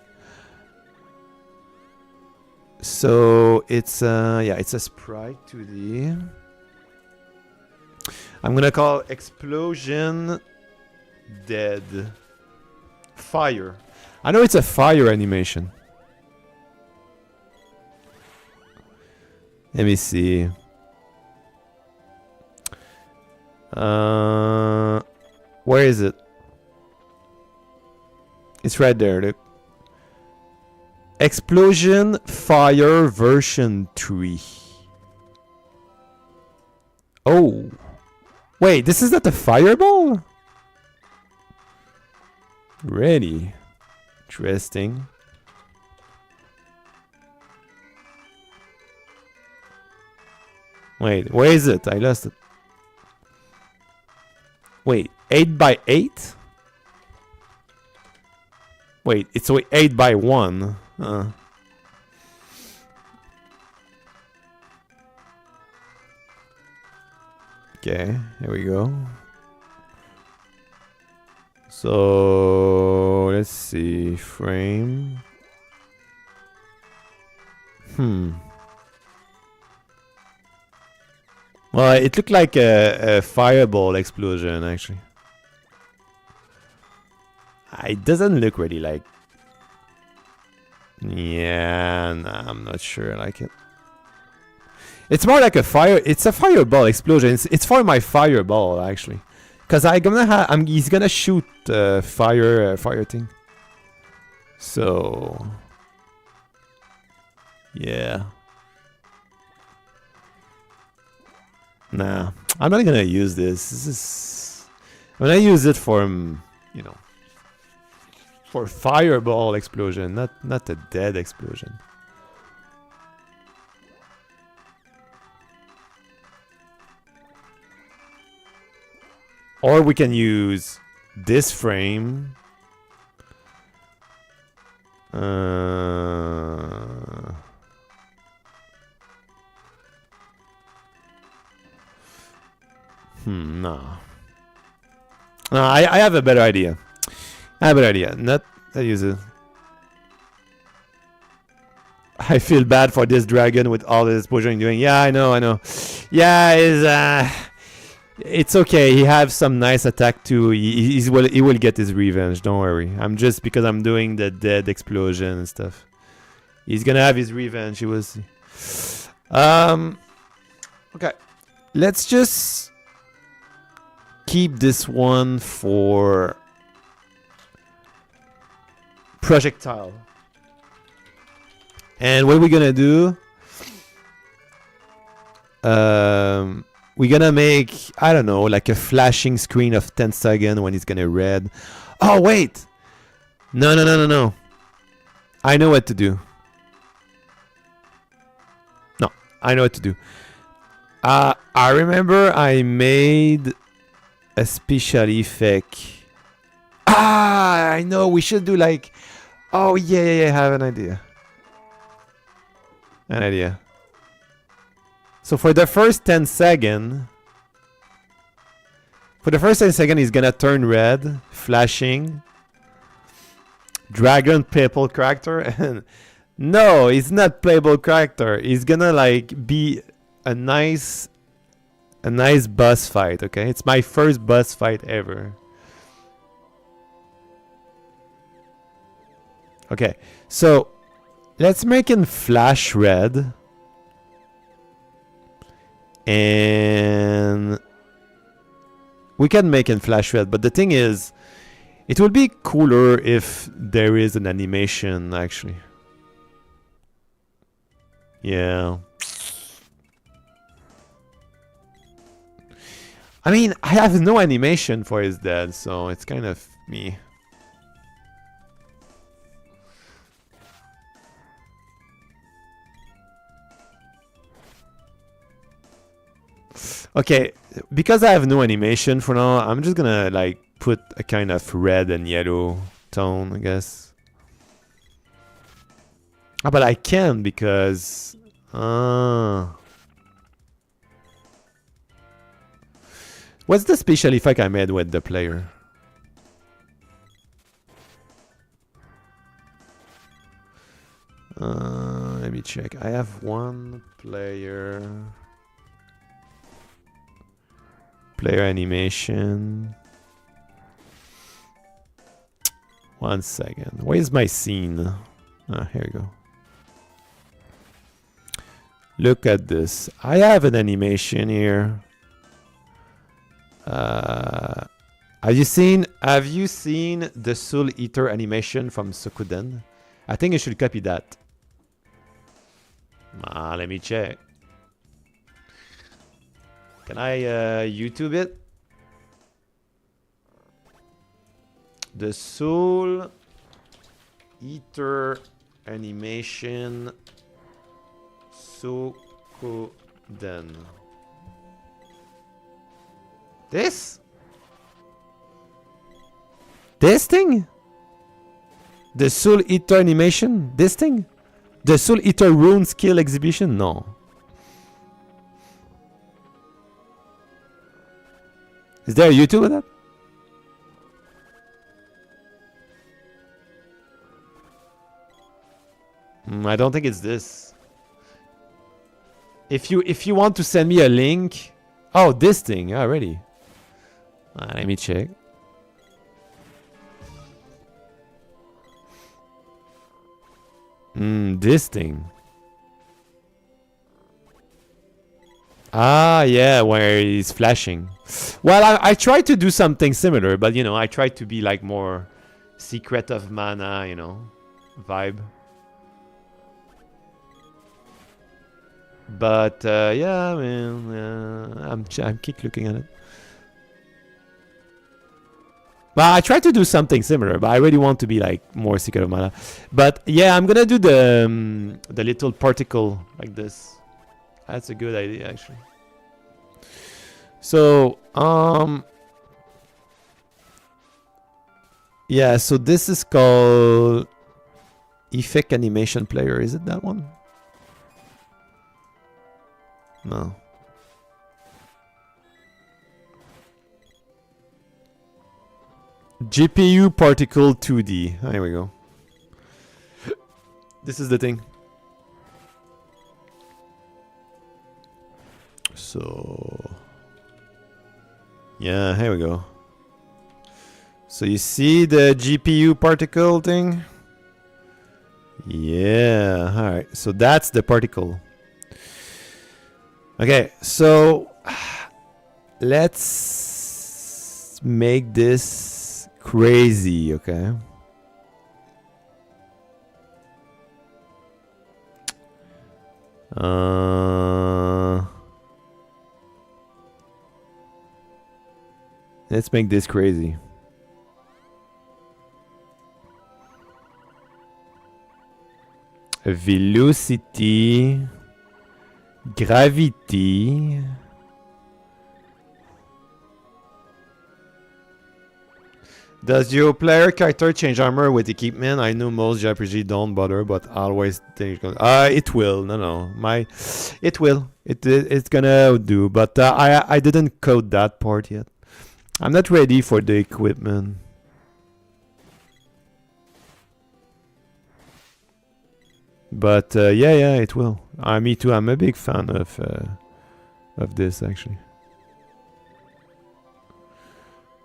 So it's yeah, it's a sprite 2D. I'm gonna call explosion dead fire. I know it's a fire animation. Let me see. Where is it? It's right there. Look. Explosion Fire version 3. Oh. Wait, this is not the fireball? Really? Interesting. Wait, where is it? I lost it. Wait, 8x8? Wait, it's 8x1. Okay, here we go. So let's see, frame. Well, it looked like a fireball explosion, actually. It doesn't look really like... Yeah, nah, I'm not sure I like it. It's more like a fire... It's a fireball explosion. It's for my fireball, actually. Because he's gonna shoot fire thing. So... Yeah. Nah, I'm not gonna use this. This is... I'm gonna use it for, you know... For fireball explosion, not a dead explosion. Or we can use this frame. No. No, I have a better idea. I have an idea. Not I use it. I feel bad for this dragon with all this explosion doing. Yeah, I know. Yeah, it's okay. He have some nice attack too. He will get his revenge. Don't worry. I'm just because I'm doing the dead explosion and stuff. He's gonna have his revenge. He will see. Okay. Let's just keep this one for projectile. And what we're gonna do, we're gonna make, I don't know, like a flashing screen of 10 seconds when it's gonna red. Oh wait, no. I know what to do. No, I know what to do. I remember I made a special effect. I know, we should do like... Oh, yeah, I have an idea. So for the first 10 seconds... he's gonna turn red, flashing. Dragon playable character. And no, it's not playable character. It's gonna like be a nice boss fight, okay? It's my first boss fight ever. Okay, so let's make him flash red. And we can make him flash red, but the thing is, it will be cooler if there is an animation, actually. Yeah. I mean, I have no animation for his dad, so it's kind of me. Okay, because I have no animation for now, I'm just gonna like put a kind of red and yellow tone, I guess. Ah, but I can because... What's the special effect I made with the player? Let me check. I have one player... Player animation. 1 second. Where's my scene? Ah, here we go. Look at this. I have an animation here. Have you seen the Soul Eater animation from Sokuden? I think you should copy that. Let me check. Can I YouTube it? The Soul Eater animation Sokuden. This thing? The Soul Eater animation? This thing? The Soul Eater rune skill exhibition? No. Is there a YouTube of that? I don't think it's this. If you want to send me a link... Oh, this thing already. Let me check. This thing. Ah, yeah, where he's flashing. Well, I tried to do something similar, but you know, I tried to be like more Secret of Mana, you know, vibe. But yeah, man, I'm keep looking at it. Well, I tried to do something similar, but I really want to be like more Secret of Mana. But yeah, I'm gonna do the little particle like this. That's a good idea, actually. So yeah, so this is called Effect Animation Player. Is it that one? No. GPU particle 2D. Here we go. This is the thing. So yeah, here we go. So you see the GPU particle thing? Yeah, alright. So that's the particle. Okay, so let's make this crazy, okay? Let's make this crazy. Velocity, gravity. Does your player character change armor with equipment? I know most JRPG don't bother, but I always think it will. No, it will. It's gonna do, but I didn't code that part yet. I'm not ready for the equipment. But yeah, it will. Me too. I'm a big fan of this actually.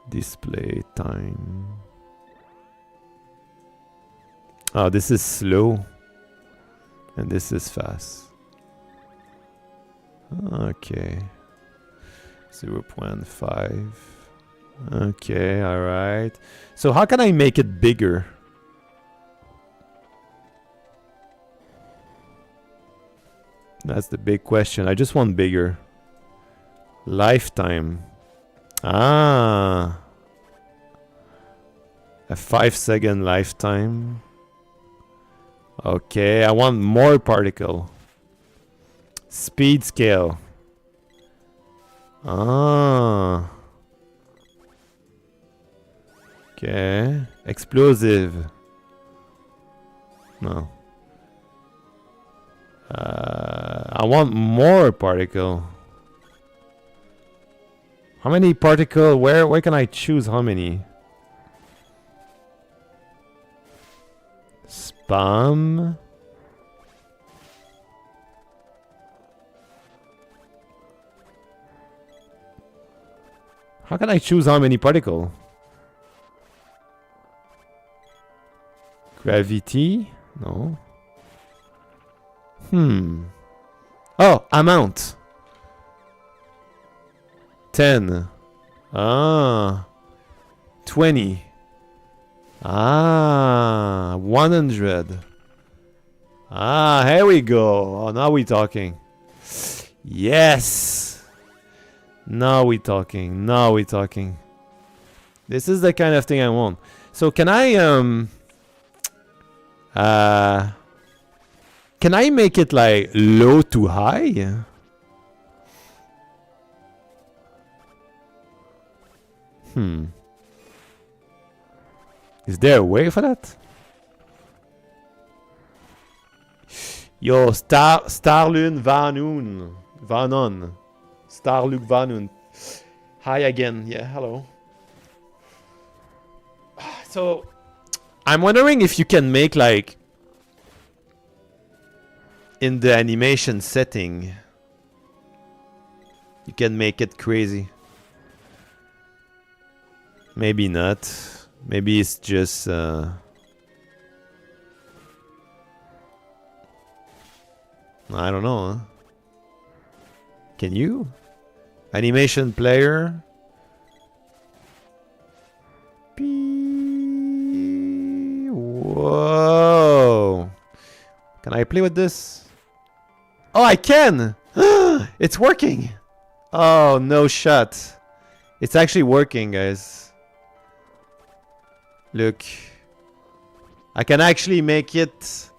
Display time. Oh, this is slow, and this is fast. Okay. 0.5. Okay, all right. So how can I make it bigger? That's the big question. I just want bigger. Lifetime. Ah. A 5-second lifetime. Okay, I want more particle. Speed scale. Ah. Okay. Explosive. No. I want more particle. How many particle? Where can I choose how many? Spam. How can I choose how many particle? Gravity? No. Oh, amount. 10. Ah. 20. Ah. 100. Ah, here we go. Oh, now we're talking. Yes. Now we're talking. Now we're talking. This is the kind of thing I want. So can I make it like low to high? Is there a way for that? Yo, Starlun Vanon. Starluk Vanun. Hi again. Yeah, hello. So, I'm wondering if you can make like in the animation setting, you can make it crazy. Maybe not. Maybe it's just I don't know. Huh? Can you? Animation player. Whoa. Can I play with this? Oh, I can! It's working! Oh, no shot. It's actually working, guys. Look. I can actually make it...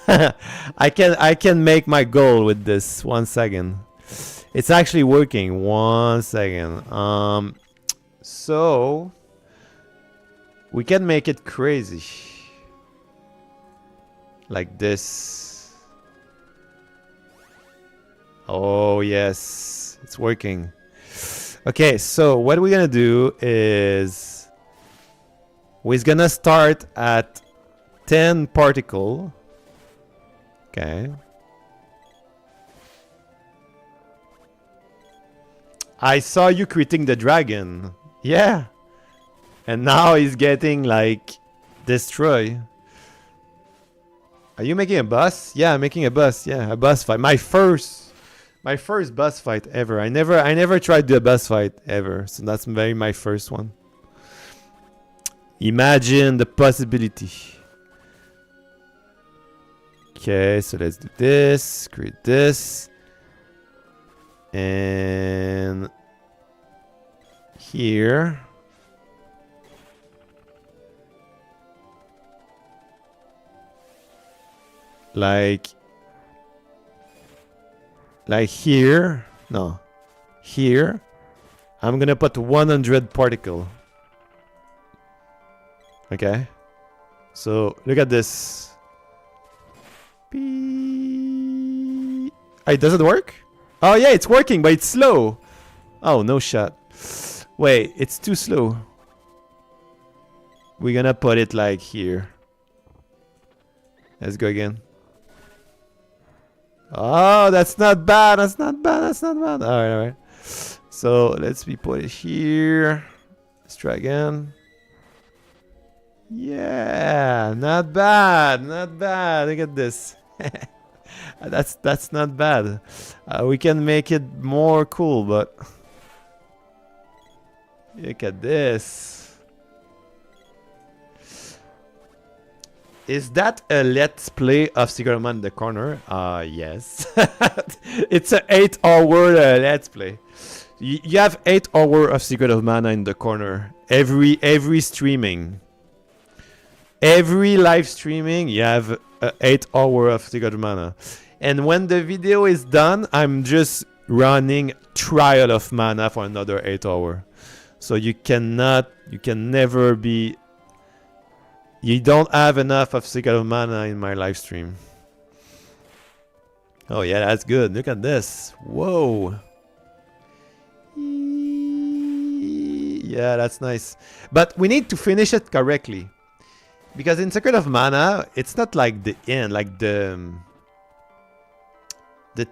I can make my goal with this. 1 second. It's actually working. 1 second. So... we can make it crazy. Like this. Oh, yes. It's working. Okay, so what we're gonna do is... we're gonna start at 10 particle. Okay. I saw you creating the dragon. Yeah. And now he's getting like destroy. Are you making a bus? Yeah, I'm making a bus. Yeah, a bus fight. My first bus fight ever. I never tried to do a bus fight ever. So that's my first one. Imagine the possibility. Okay, so let's do this. Create this. And here. Like here. No. Here. I'm gonna put 100 particle. Okay. So look at this. It doesn't work? Oh yeah, it's working, but it's slow. Oh, no shot. Wait, it's too slow. We're gonna put it like here. Let's go again. Oh, that's not bad. That's not bad. That's not bad. Alright, alright. So let's put it here. Let's try again. Yeah, not bad. Not bad. Look at this. That's not bad. We can make it more cool, but look at this. Is that a let's play of Secret of Mana in the Corner? Yes. It's an 8-hour let's play. You have 8 hours of Secret of Mana in the Corner. Every streaming. Every live streaming, you have 8 hours of Secret of Mana. And when the video is done, I'm just running trial of mana for another 8 hours. So you can never be... You don't have enough of Secret of Mana in my live stream. Oh yeah, that's good. Look at this. Whoa. Yeah, that's nice. But we need to finish it correctly. Because in Secret of Mana, it's not like the end. Like the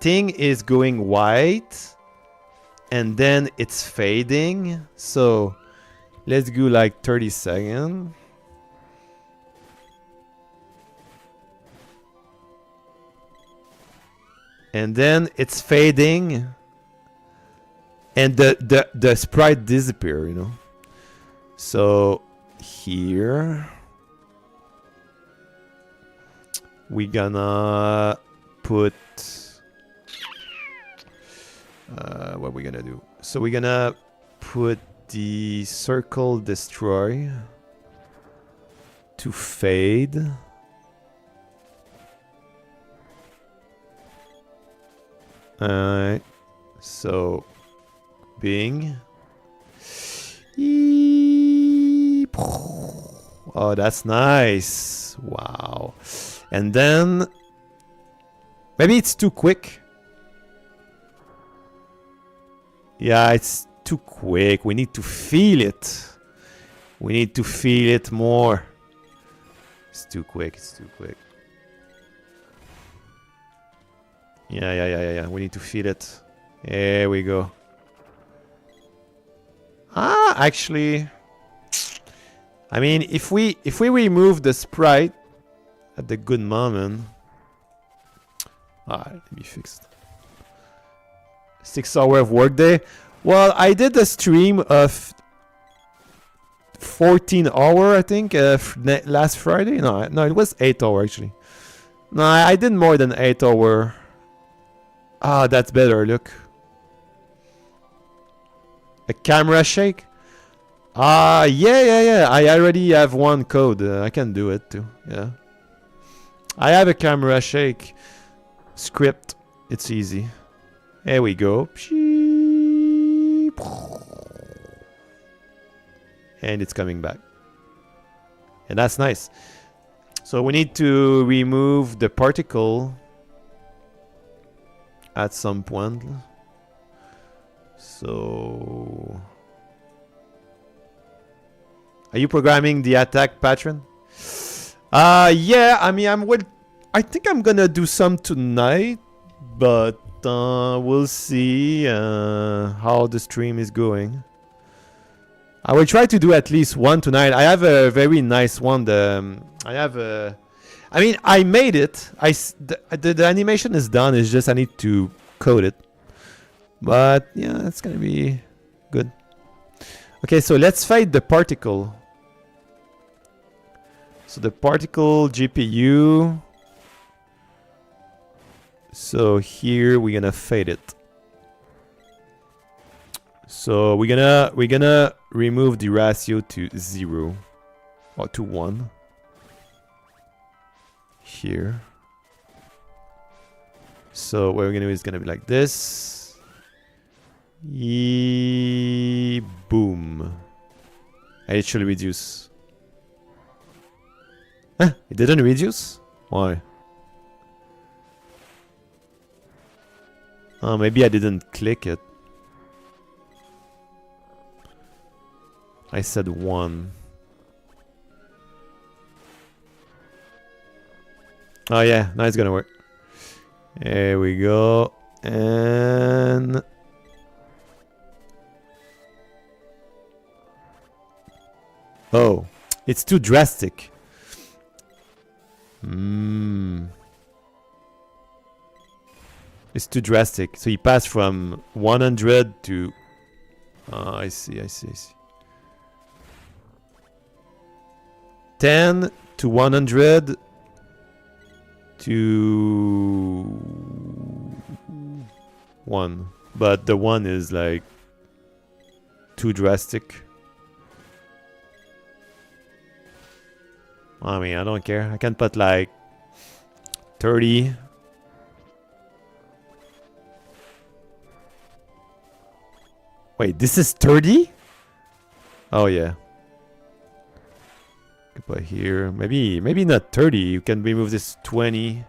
thing is going white. And then it's fading. So let's go like 30 seconds. And then it's fading. And the sprite disappear, you know. So here we gonna put what we gonna do? So we're gonna put the circle destroy to fade. Alright. So Bing. Oh, that's nice. Wow. And then maybe it's too quick. Yeah, it's too quick. We need to feel it. We need to feel it more. It's too quick. It's too quick. Yeah. We need to feel it. There we go. Actually, I mean, if we remove the sprite at the good moment, let me fix it. 6 hours of workday. Well, I did a stream of 14 hours, I think, last Friday. No, it was 8 hours actually. No, I did more than 8 hours. That's better. Look. A camera shake? Yeah. I already have one code. I can do it too. Yeah. I have a camera shake script. It's easy. There we go. And it's coming back. And that's nice. So we need to remove the particle at some point. So, are you programming the attack pattern? Yeah. I mean, I think I'm gonna do some tonight, but we'll see how the stream is going. I will try to do at least one tonight. I have a very nice one. I mean, I made it. The animation is done. It's just I need to code it. But yeah, it's gonna be good. Okay, so let's fight the particle. So the particle GPU. So here we're gonna fade it. So we're gonna remove the ratio to 0 or to 1 here. So what we're gonna do is gonna be like this. Boom. And it should reduce. It didn't reduce? Why? Oh, maybe I didn't click it. I said 1. Oh yeah, now it's gonna work. There we go. And oh, it's too drastic. It's too drastic. So he passed from 100 to... I see. 10 to 100 to 1. But the 1 is like too drastic. I mean, I don't care. I can put like 30. Wait, this is 30? Oh yeah. Could put here. Maybe not 30. You can remove this 20.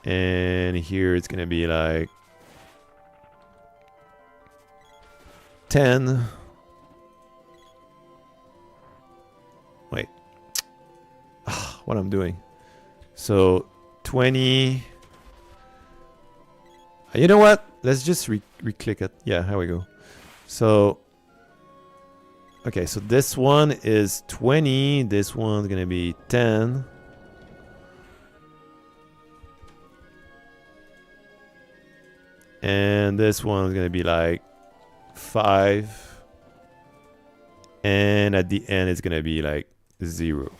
And here it's gonna be like 10. Wait. What I'm doing. So 20. You know what? Let's just re-click it. Yeah, here we go. So okay, so this one is 20. This one's gonna be 10. And this one's gonna be like 5. And at the end it's gonna be like 0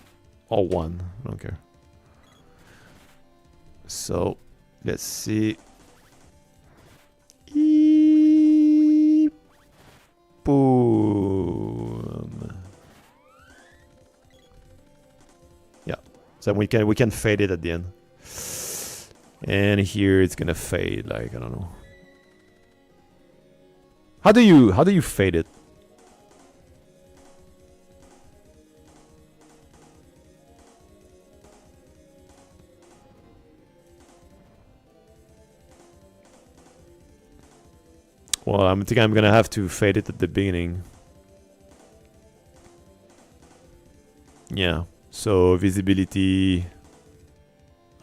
or 1. I don't care. So let's see. Boom. Yeah. So we can fade it at the end. And here it's gonna fade, like, I don't know. How do you fade it? Well, I think I'm gonna have to fade it at the beginning. Yeah. So visibility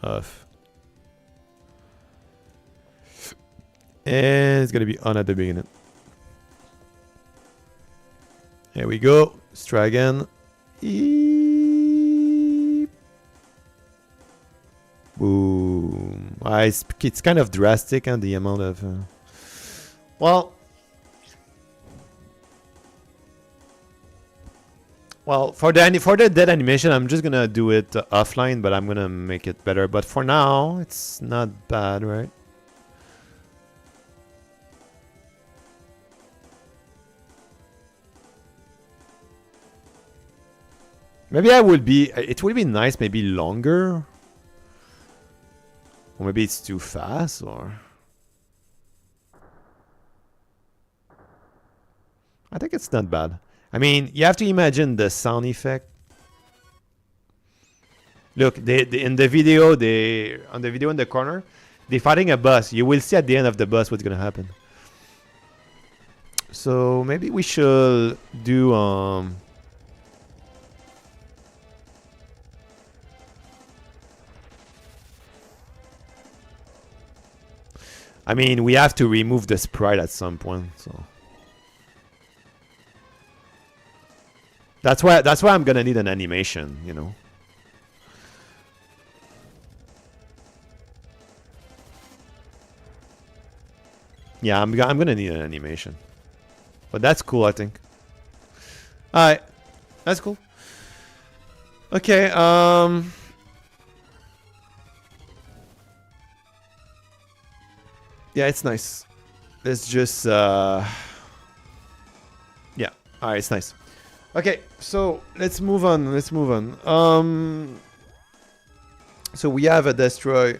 off. And it's gonna be on at the beginning. Here we go. Let's try again. Boom. It's kind of drastic, and the amount of. Well, for the dead animation, I'm just gonna do it offline, but I'm gonna make it better. But for now, it's not bad, right? Maybe it will be nice, maybe longer. Or maybe it's too fast, or... I think it's not bad. I mean, you have to imagine the sound effect. Look, in the video, on the video in the corner, they're fighting a bus. You will see at the end of the bus what's gonna happen. So maybe we should do I mean, we have to remove the sprite at some point, so that's why I'm gonna need an animation, you know. Yeah, I'm gonna need an animation, but that's cool, I think. All right, that's cool. Okay, yeah, it's nice. Let's just yeah, all right, it's nice. Okay, so let's move on. So we have a destroy.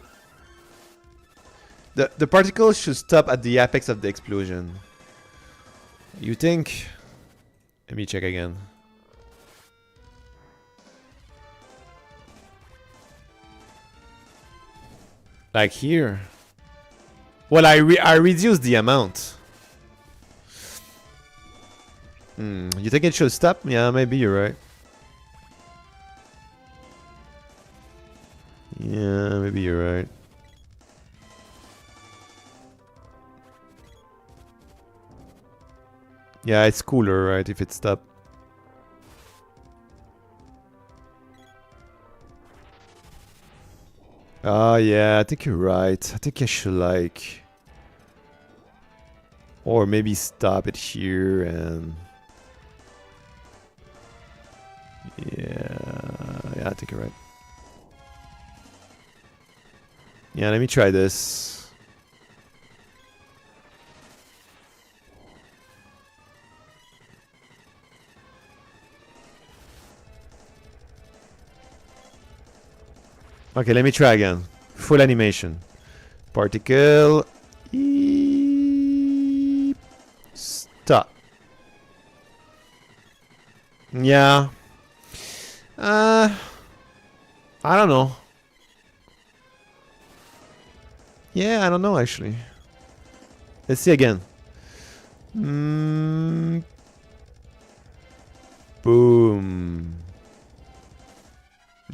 The particles should stop at the apex of the explosion. You think? Let me check again. Like here. Well, I reduced the amount. You think it should stop? Yeah, maybe you're right. Yeah, maybe you're right. Yeah, it's cooler, right, if it stopped. Oh, yeah, I think you're right. I think I should, like... Or maybe stop it here and... Yeah, I think you're right. Yeah, let me try this. Okay, let me try again. Full animation. Particle. Yeah. I don't know. Yeah, I don't know actually. Let's see again. Boom.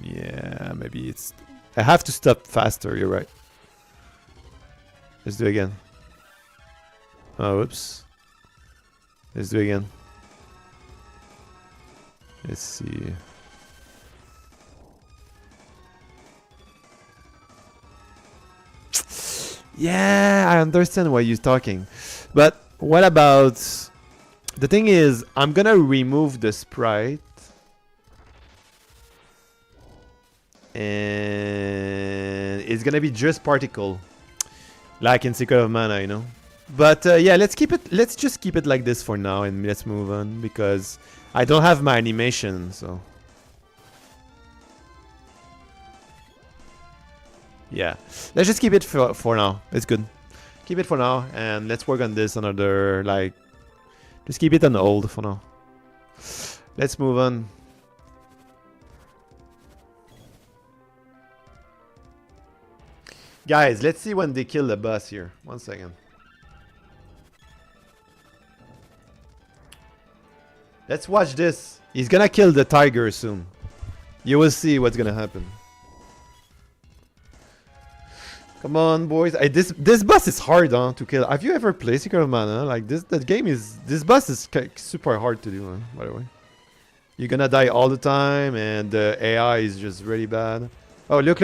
Yeah, maybe it's... I have to stop faster, you're right. Let's do it again. Oh, whoops. Let's do it again. Let's see. Yeah, I understand why you're talking. But what about... The thing is, I'm gonna remove the sprite. And it's gonna be just particle. Like in Secret of Mana, you know? But yeah, let's just keep it like this for now and let's move on. Because I don't have my animation, so... Yeah, let's just keep it for now. It's good. Keep it for now, and let's work on this another, like... Just keep it on hold for now. Let's move on. Guys, let's see when they kill the boss here. 1 second. Let's watch this. He's gonna kill the tiger soon. You will see what's gonna happen. Come on, boys. This boss is hard, huh, to kill. Have you ever played Secret of Mana? Like this boss is super hard to do, huh, by the way. You're gonna die all the time, and the AI is just really bad. Oh, look.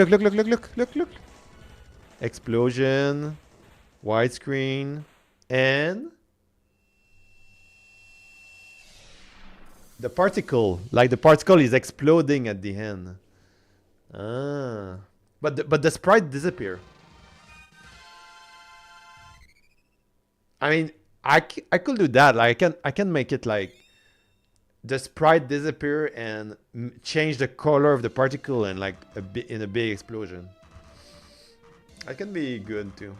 Explosion, widescreen, and the particle. Like the particle is exploding at the end. Ah, but the sprite disappear. I mean, I could do that. Like I can make it like the sprite disappear and change the color of the particle and like in a big explosion. That can be good too.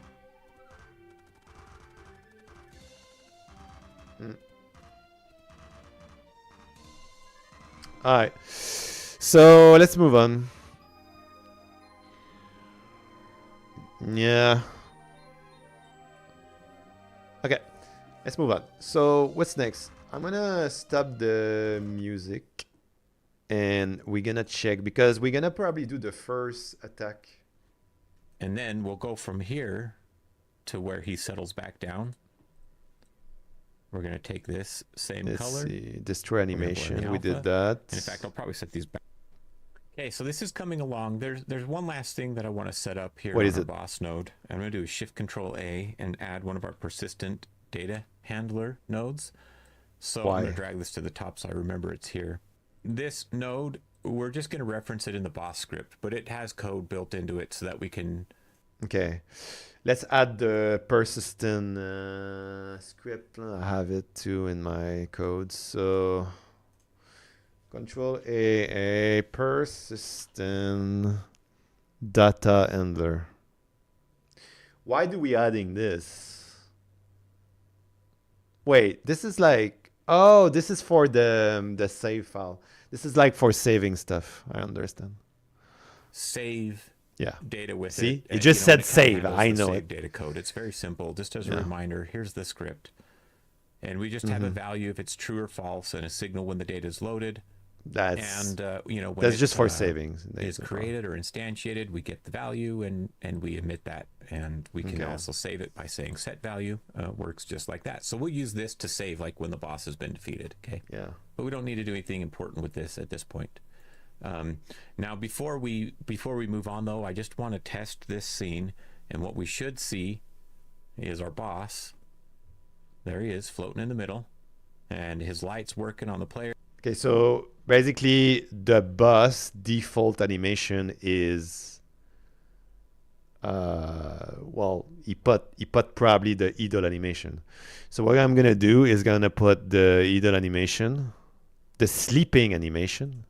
Alright. So let's move on. Yeah. Okay. Let's move on. So what's next? I'm gonna stop the music. And we're gonna check because we're gonna probably do the first attack. And then we'll go from here to where he settles back down. We're going to take this same color. Let's see. Destroy animation. We did that. And in fact, I'll probably set these back. Okay, so this is coming along. There's one last thing that I want to set up here on our boss node. I'm going to do a Shift Control A and add one of our persistent data handler nodes. So I'm going to drag this to the top so I remember it's here. This node, we're just going to reference it in the boss script, but it has code built into it so that we can... Okay. Let's add the persistent script. I have it too in my code. So Control A persistent data handler. Why do we adding this? Wait, this is like... Oh, this is for the save file. This is like for saving stuff. I understand. Save data with it. See, it just said save. I know it. Data code. It's very simple. Just as a reminder, here's the script, and we just have a value if it's true or false, and a signal when the data is loaded. When that's just for savings. Is created or instantiated, we get the value and we emit that, and we can also save it by saying set value. Works just like that. So we'll use this to save like when the boss has been defeated. Okay. Yeah. But we don't need to do anything important with this at this point. Now before we move on though, I just want to test this scene, and what we should see is our boss. There he is, floating in the middle, and his light's working on the player. Okay, so basically the boss default animation is he put probably the idle animation. So what I'm gonna do is gonna put the idle animation, the sleeping animation,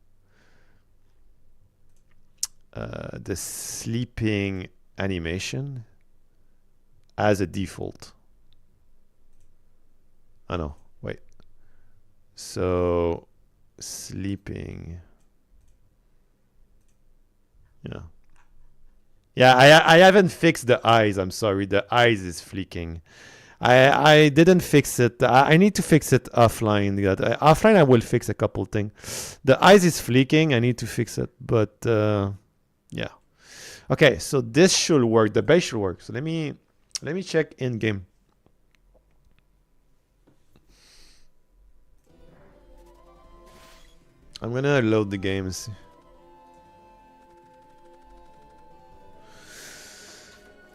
as a default. Oh no, wait. So sleeping. Yeah. Yeah, I haven't fixed the eyes. I'm sorry. The eyes is flicking. I didn't fix it. I need to fix it offline. Offline, I will fix a couple things. The eyes is flicking. I need to fix it. But yeah. Okay, so this should work. The base should work. So let me check in game. I'm gonna load the games.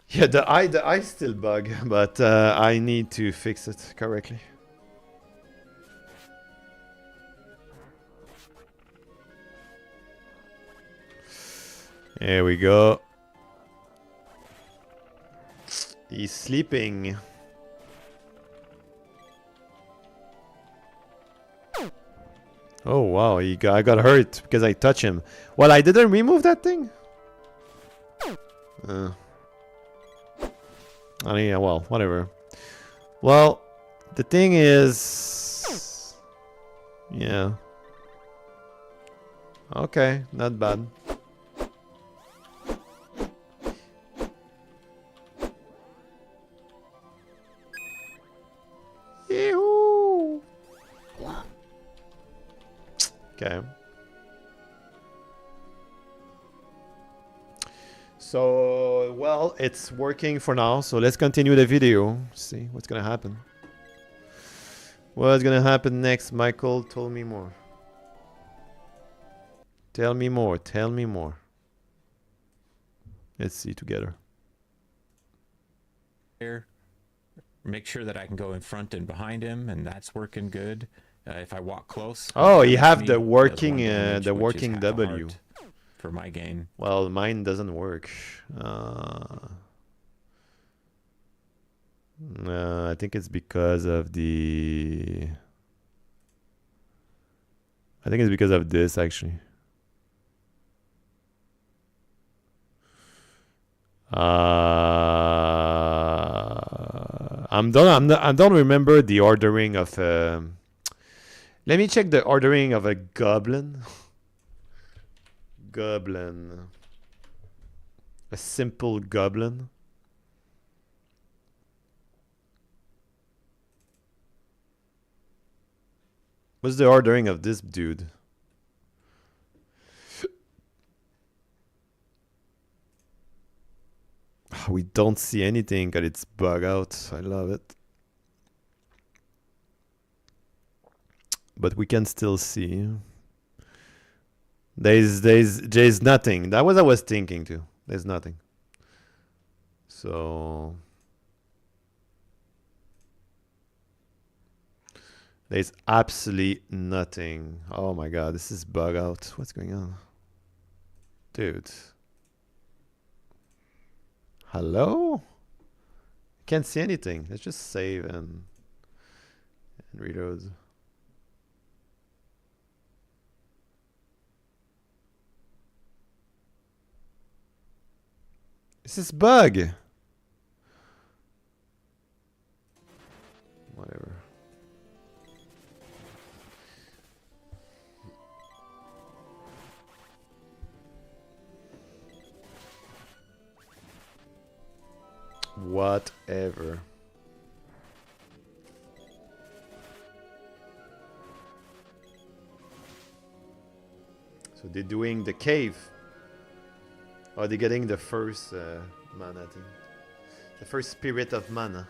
Yeah, the eye still bug, but I need to fix it correctly. There we go. He's sleeping. Oh wow, I got hurt because I touched him. Well, I didn't remove that thing. I mean, well, whatever. Well, the thing is... Yeah. Okay, not bad. Yee-hoo! Okay. So, well, it's working for now. So let's continue the video. See what's gonna happen. What's gonna happen next? Michael told me more. Tell me more. Tell me more. Let's see together. Here, make sure that I can go in front and behind him, and that's working good. If I walk close. Oh, you have the working W. For my game. Well, mine doesn't work. I think it's because of the... I think it's because of this, actually. I don't remember the ordering of... Let me check the ordering of a goblin. Goblin. A simple goblin. What's the ordering of this dude? We don't see anything because it's bug out. I love it. But we can still see. There's nothing. That was I was thinking too. There's nothing. So there's absolutely nothing. Oh my god, this is bug out. What's going on? Dude. Hello? Can't see anything. Let's just save and reload. This is bug. Whatever. Whatever. So they're doing the cave. Are they getting the first mana thing? The first spirit of mana.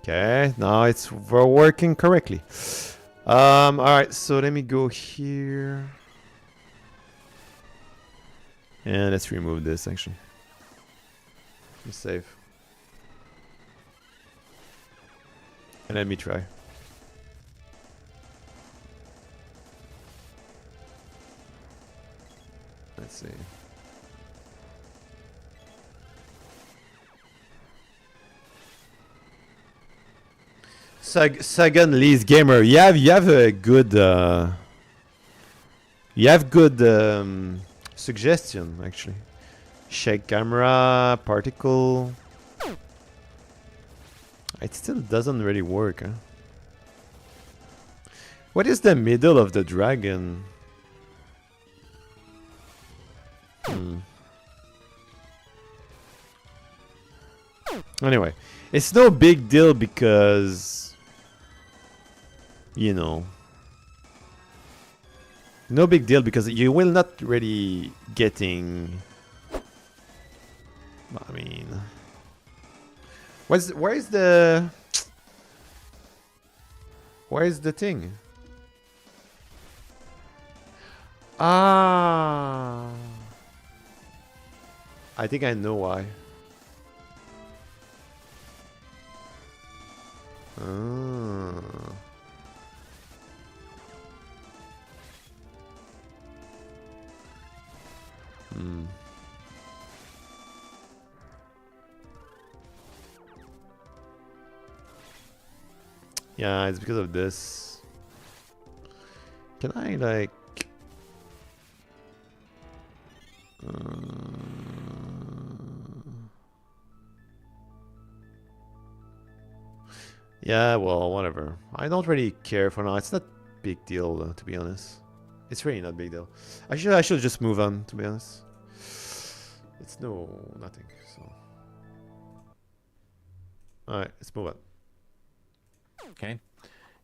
Okay, now we're working correctly. All right, so let me go here. And let's remove this actually. Let's save. And let me try. Let's see. Sagan Lee's gamer. You have a good suggestion actually. Shake camera, particle. It still doesn't really work, huh? What is the middle of the dragon? Anyway, it's no big deal because, you know, no big deal because you will not really getting. I mean, where's the thing? Ah, I think I know why. Yeah, it's because of this. Can I like? Yeah, well, whatever. I don't really care for now. It's not big deal, though, to be honest. It's really not big deal. I should just move on, to be honest. It's nothing. So, all right, let's move on. Okay,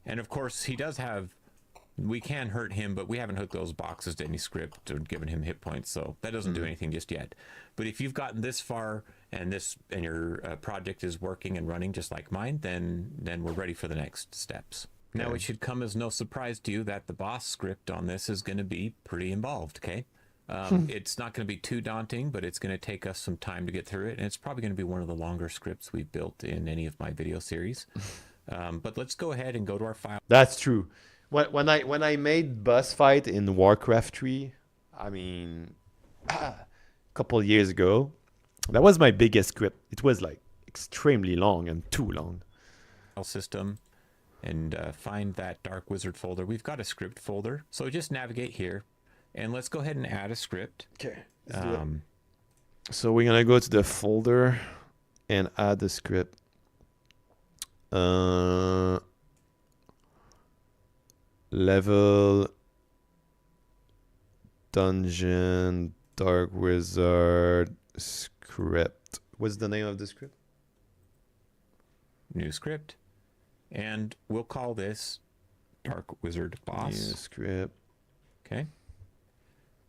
and of course he does have. We can hurt him, but we haven't hooked those boxes to any script or given him hit points, so that doesn't do anything just yet. But if you've gotten this far and your project is working and running just like mine, then we're ready for the next steps. Okay. Now it should come as no surprise to you that the boss script on this is going to be pretty involved. Okay, it's not going to be too daunting, but it's going to take us some time to get through it, and it's probably going to be one of the longer scripts we've built in any of my video series. But let's go ahead and go to our file. That's true. When I made boss fight in Warcraft 3, I mean, a couple years ago, that was my biggest script. It was like extremely long and too long. System and find that Dark Wizard folder. We've got a script folder, so just navigate here and let's go ahead and add a script. Okay. So we're gonna go to the folder and add the script. Level dungeon Dark Wizard script. What's the name of the script? New script, and we'll call this Dark Wizard boss. New script. Okay,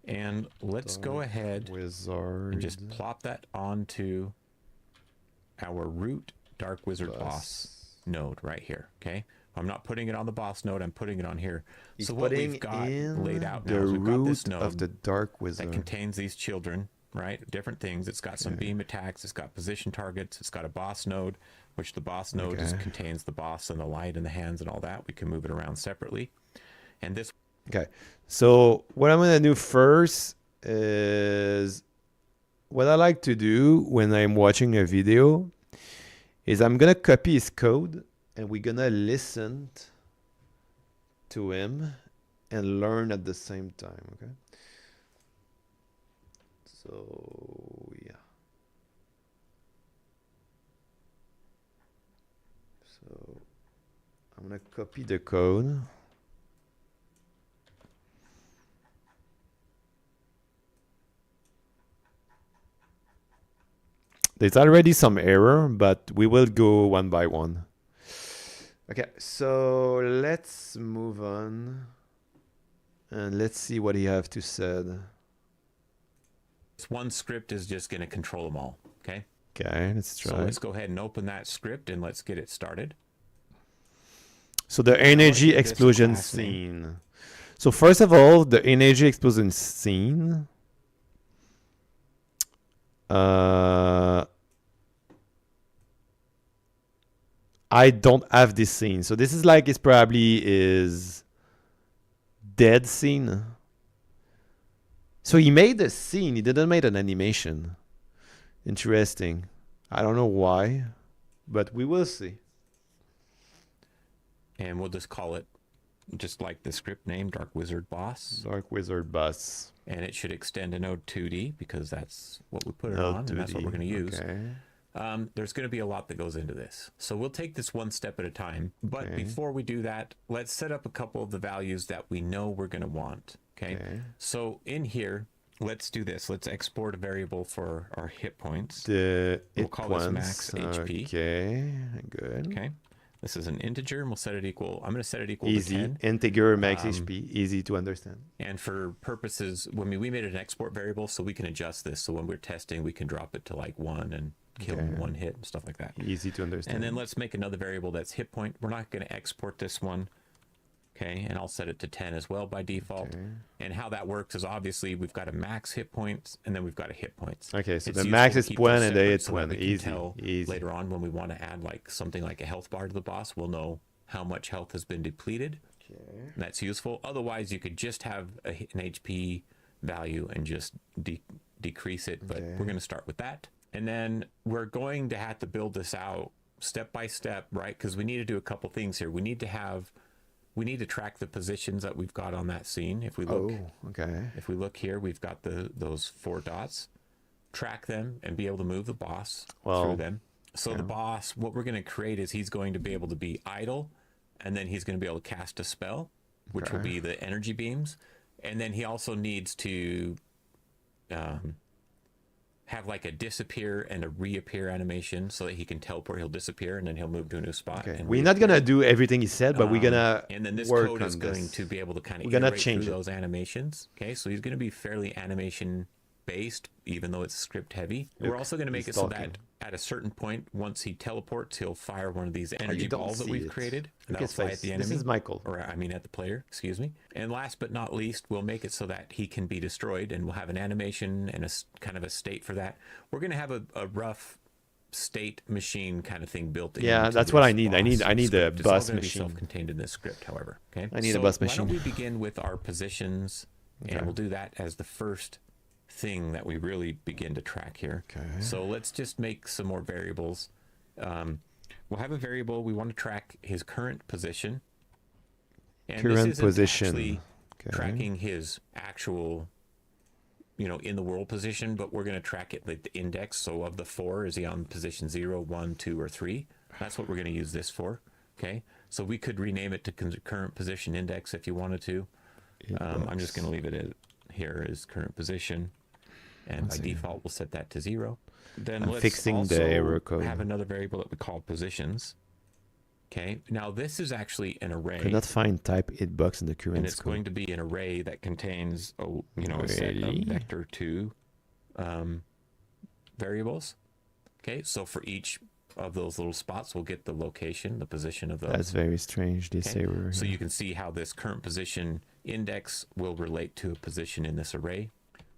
and let's go ahead Wizard. and just plop that onto our root Dark Wizard boss node right here. Okay, I'm not putting it on the boss node, I'm putting it on here. He's so what we've got laid out now the is we've got this root node of the Dark Wizard that contains these children, right? Different things. It's got some beam attacks, it's got position targets, it's got a boss node, which the boss node just contains the boss and the light and the hands and all that. We can move it around separately. And this. Okay, so what I'm gonna do first is what I like to do when I'm watching a video is I'm gonna copy his code and we're gonna listen to him and learn at the same time. Okay, so yeah. So I'm gonna copy the code. There's already some error, but we will go one by one. Okay, so let's move on and let's see what he have to say. This one script is just going to control them all. Okay. Okay, let's try. So let's go ahead and open that script and let's get it started. So the energy explosion scene. So first of all, the energy explosion scene. I don't have this scene. So this is like it's probably is dead scene. So he made a scene. He didn't make an animation. Interesting. I don't know why, but we will see. And we'll just call it, just like the script name, Dark Wizard Boss. Dark Wizard Boss. And it should extend to node 2D because that's what we put it on, and that's what we're going to use. Okay. There's going to be a lot that goes into this. So we'll take this one step at a time. But before we do that, let's set up a couple of the values that we know we're going to want. Okay. So in here, let's do this. Let's export a variable for our hit points. We'll call this max HP. Okay, good. Okay. This is an integer, and we'll set it equal. I'm going to set it equal easy. to 10. Integer max HP, easy to understand. And for purposes, we made it an export variable, so we can adjust this. So when we're testing, we can drop it to like 1 and kill in one hit and stuff like that. Easy to understand. And then let's make another variable that's hit point. We're not going to export this one. Okay, and I'll set it to 10 as well by default. Okay. And how that works is obviously we've got a max hit points, and then we've got a hit points. Okay, so the max is 1 and the hit 1. Easy. Later on, when we want to add like something like a health bar to the boss, we'll know how much health has been depleted. Okay. That's useful. Otherwise, you could just have an HP value and just decrease it, but we're going to start with that. And then we're going to have to build this out step by step, right? Because we need to do a couple things here. We need to track the positions that we've got on that scene. If we look, if we look here, we've got those 4 dots. Track them and be able to move the boss through them. So the boss, what we're going to create is he's going to be able to be idle, and then he's going to be able to cast a spell, which will be the energy beams, and then he also needs to have like a disappear and a reappear animation so that he can teleport. He'll disappear and then he'll move to a new spot. And we're not gonna do everything he said, but we're gonna and then this work code is on going this. to be able to kind of We're gonna iterate change through those animations. Okay, so he's going to be fairly animation based, even though it's script heavy. We're also going to make it so that at a certain point, once he teleports, he'll fire one of these energy balls that we've created. And that'll fly at the enemy. This is Michael. Or I mean at the player, excuse me. And last but not least, we'll make it so that he can be destroyed, and we'll have an animation and a kind of a state for that. We're going to have a rough state machine kind of thing built in. Yeah, that's what I need. I need a bus machine. It's all self-contained in this script, however. Okay. I need a bus machine. Why don't we begin with our positions, and we'll do that as the first thing that we really begin to track here. Okay. So let's just make some more variables. We'll have a variable. We want to track his current position. And current this position. Actually tracking his actual, in the world position, but we're going to track it like the index. So of the 4, is he on position 0, 1, 2, or 3? That's what we're going to use this for. Okay. So we could rename it to current position index if you wanted to. I'm just going to leave it here as current position. And by default, we'll set that to 0. Then let's fixing the error code. Have another variable that we call positions. Okay. Now this is actually an array. Could not find type hitbox in the current and it's going to be an array that contains a set of vector 2 variables. Okay. So for each of those little spots, we'll get the location, the position of those. That's very strange. This error. So you can see how this current position index will relate to a position in this array.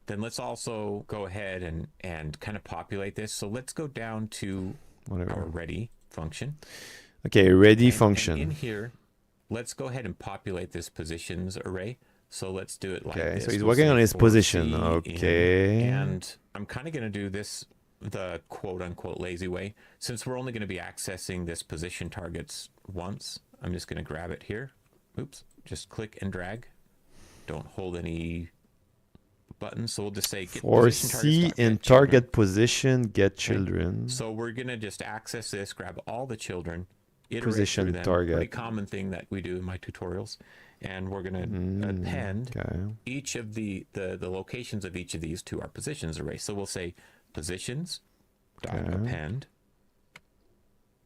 Then let's also go ahead and kind of populate this. So let's go down to our ready function. Okay, ready function. And in here, let's go ahead and populate this positions array. So let's do it like this. So he's working on his position. Okay. And I'm kind of going to do this the quote-unquote lazy way. Since we're only going to be accessing this position targets once, I'm just going to grab it here. Oops. Just click and drag. Don't hold any buttons. So we'll just say get for C in target position, get children. So we're going to just access this, grab all the children, iterate position through them, target. pretty common thing that we do in my tutorials. And we're going to append each of the locations of each of these to our positions array. So we'll say positions dot append.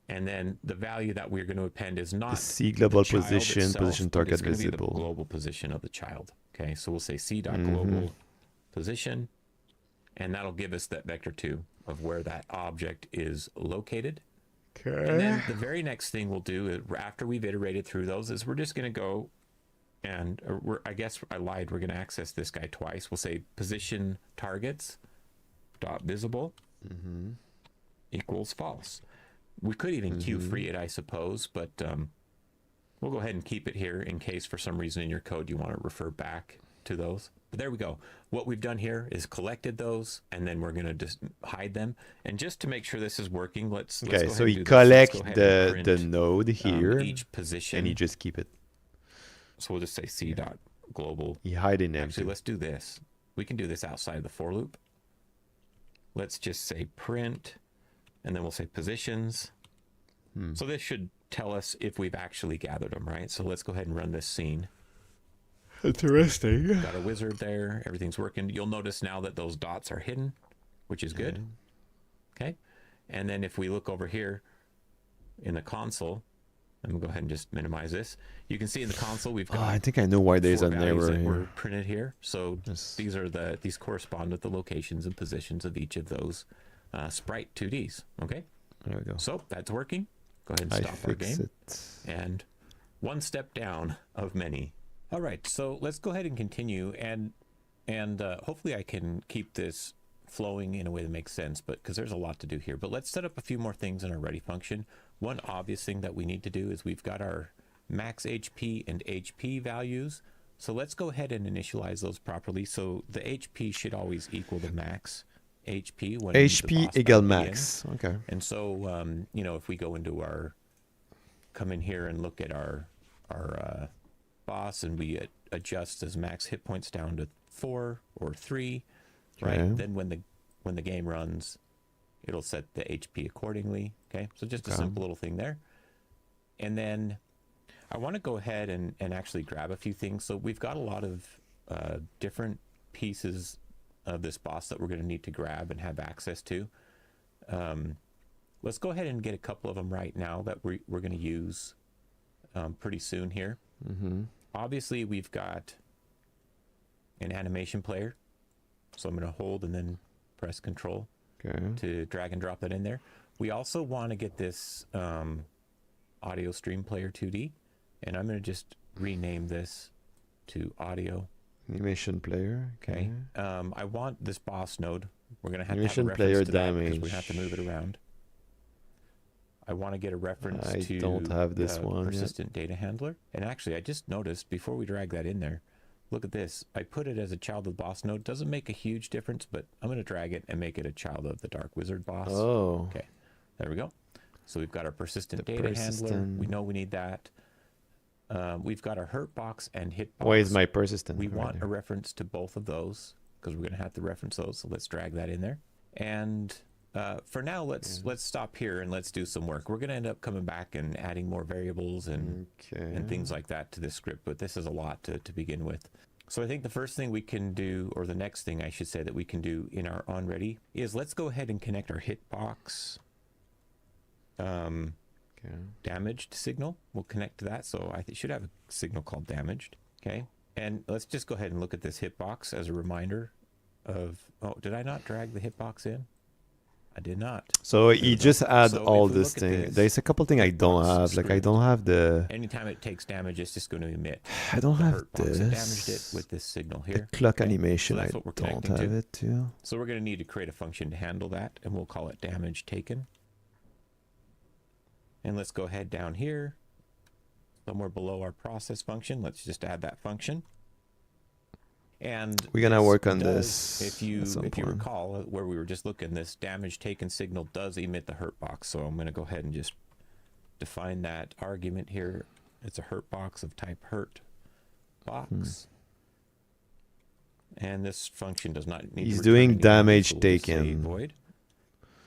And then the value that we're going to append is not the C global the position, itself, position target it's visible. Be the global position of the child. Okay, so we'll say C dot global position, and that'll give us that vector 2 of where that object is located. Okay. And then the very next thing we'll do is, after we've iterated through those, is we're just going to go and I guess I lied. We're going to access this guy twice. We'll say position targets dot visible equals false. We could even queue free it, I suppose, but we'll go ahead and keep it here in case for some reason in your code you want to refer back to those. But there we go. What we've done here is collected those, and then we're going to just hide them. And just to make sure this is working, let's go ahead so and he do this. collect Let's go ahead and the print, node here, each position, and he just keep it. So we'll just say c dot global. He hide in Actually, empty. let's do this. We can do this outside the for loop. Let's just say print, and then we'll say positions. So this should tell us if we've actually gathered them, right? So let's go ahead and run this scene. Interesting. Got a wizard there. Everything's working. You'll notice now that those dots are hidden, which is good. Okay. And then if we look over here in the console, I'm going to go ahead and just minimize this. You can see in the console we've got I think I know why there's 4 an values error that here. were printed here. So these correspond with the locations and positions of each of those sprite 2Ds. Okay. There we go. So that's working. Go ahead and stop our game. And one step down of many. All right, so let's go ahead and continue, and hopefully I can keep this flowing in a way that makes sense, but because there's a lot to do here. But let's set up a few more things in our ready function. One obvious thing that we need to do is we've got our max HP and HP values. So let's go ahead and initialize those properly. So the HP should always equal the max HP when HP equal max. Okay. And so you know, if we go into come in here and look at our boss, and we adjust as max hit points down to 4 or 3, right? Then when the game runs, it'll set the HP accordingly. Okay, so just a simple little thing there. And then I want to go ahead and actually grab a few things. So we've got a lot of different pieces of this boss that we're going to need to grab and have access to. Let's go ahead and get a couple of them right now that we're going to use pretty soon here. Obviously, we've got an animation player. So I'm going to hold and then press Control to drag and drop that in there. We also want to get this audio stream player 2D. And I'm going to just rename this to audio. Animation player. Okay. I want this boss node. We're going to have Animation to have a player reference to that damage. because we have to move it around. I want to get a reference to I don't have this one persistent data handler. And actually, I just noticed before we drag that in there, look at this. I put it as a child of the boss node. Doesn't make a huge difference, but I'm going to drag it and make it a child of the dark wizard boss. Oh. Okay. There we go. So we've got our persistent data handler. We know we need that. We've got our hurt box and hit box. Why is my persistent? We want a reference to both of those because we're going to have to reference those. So let's drag that in there. And for now, let's stop here and let's do some work. We're going to end up coming back and adding more variables and things like that to this script, but this is a lot to begin with. So I think the first thing we can do, or the next thing I should say that we can do in our onReady, is let's go ahead and connect our hitbox damaged signal. We'll connect to that. So I should have a signal called damaged. Okay. And let's just go ahead and look at this hitbox as a reminder of, oh, did I not drag the hitbox in? I did not. So you just add all this thing. There's a couple things I don't have. Like I don't have the. Anytime it takes damage, it's just going to emit. I don't have this. It damaged it with this signal here. The clock animation. So I that's what we're don't connecting have it too. So we're going to need to create a function to handle that, and we'll call it damage taken. And let's go ahead down here, somewhere below our process function. Let's just add that function. And we're gonna work on this. If you recall where we were just looking, this damage taken signal does emit the hurt box. So I'm going to go ahead and just define that argument here. It's a hurt box of type hurt box. And this function does not need. He's to doing damage so taken. Void.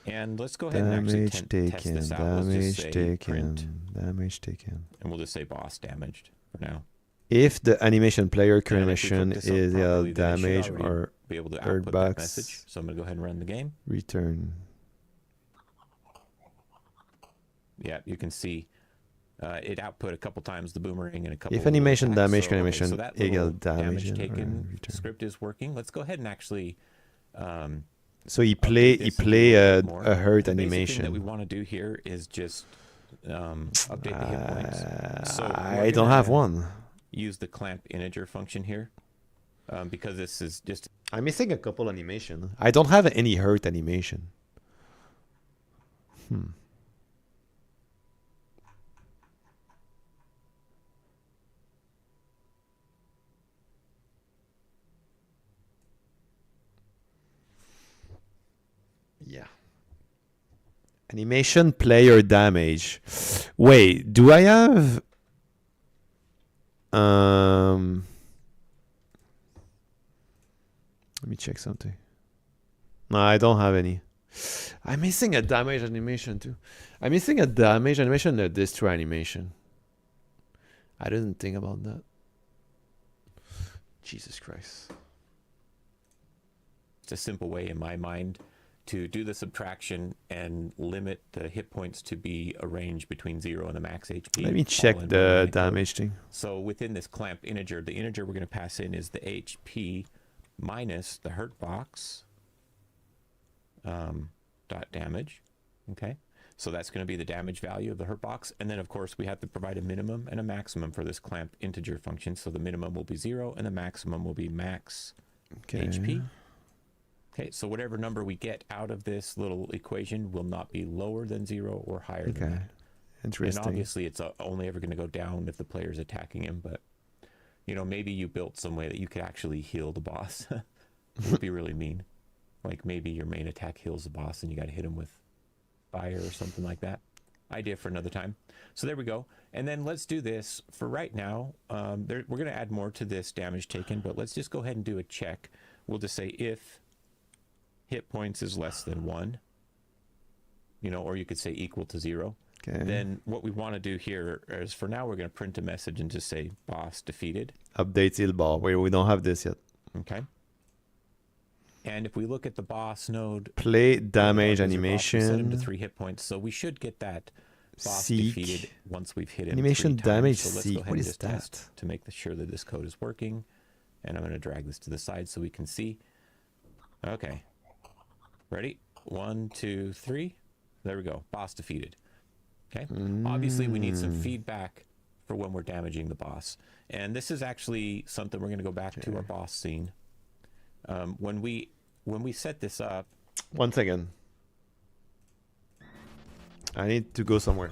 And let's go ahead and actually test this out. Damage taken. Damage taken. And we'll just say boss damaged for now. If the animation player current animation is properly, damage or be able to hurt output box, that message. So I'm going to go ahead and run the game. Return. Yeah, you can see it output a couple times the boomerang and a couple. If animation damage so, animation so that equal damage taken script is working. Let's go ahead and actually. So he play a hurt the animation. Thing that we want to do here is just update the hit points. So I don't have one. Use the clamp integer function here because this is just. I'm missing a couple animation. I don't have any hurt animation. Yeah. Animation, player damage. Wait, do I have... Let me check something. No, I don't have any. I'm missing a damage animation too. I'm missing a damage animation and a destroy animation. I didn't think about that. Jesus Christ. It's a simple way in my mind to do the subtraction and limit the hit points to be a range between 0 and the max HP. Let me check the damage thing. So within this clamp integer, the integer we're going to pass in is the HP minus the hurt box dot damage. Okay, so that's going to be the damage value of the hurt box, and then of course we have to provide a minimum and a maximum for this clamp integer function. So the minimum will be 0 and the maximum will be max HP. Okay, so whatever number we get out of this little equation will not be lower than 0 or higher than that. Interesting. And obviously it's only ever going to go down if the player's attacking him, but you know, maybe you built some way that you could actually heal the boss. It would be really mean. Like maybe your main attack heals the boss and you got to hit him with fire or something like that. Idea for another time. So there we go. And then let's do this for right now. We're going to add more to this damage taken, but let's just go ahead and do a check. We'll just say if hit points is less than 1, you know, or you could say equal to 0. Okay. Then what we want to do here is for now we're going to print a message and just say boss defeated. Update heal bar. Wait, we don't have this yet. Okay. And if we look at the boss node, play damage animation. Boss, we set him to 3 hit points, so we should get that boss defeated once we've hit him. Animation 3 damage. So let's go ahead and just test to make sure that this code is working. And I'm going to drag this to the side so we can see. Okay. Ready? 1, 2, 3. There we go. Boss defeated. Okay. Obviously, we need some feedback for when we're damaging the boss. And this is actually something we're going to go back to our boss scene. When we set this up. 1 second. I need to go somewhere.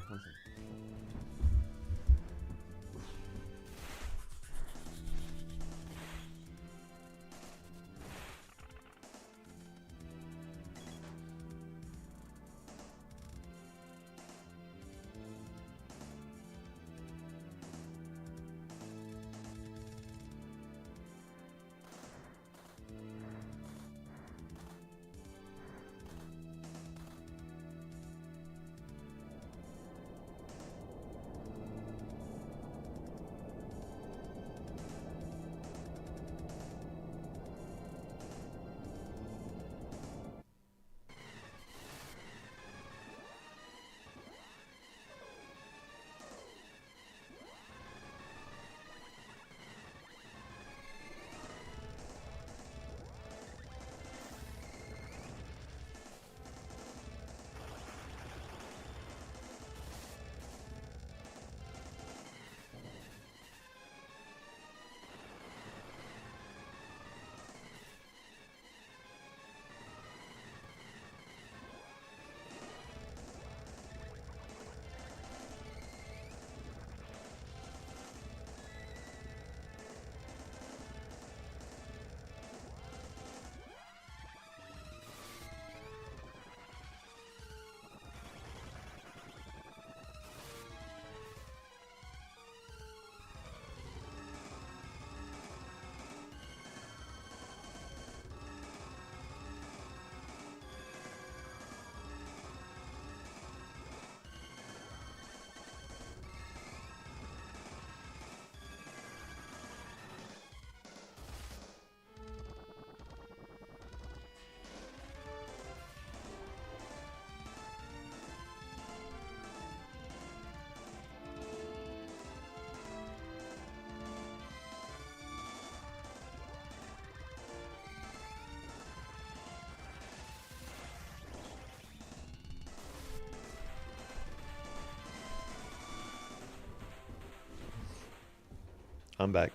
I'm back.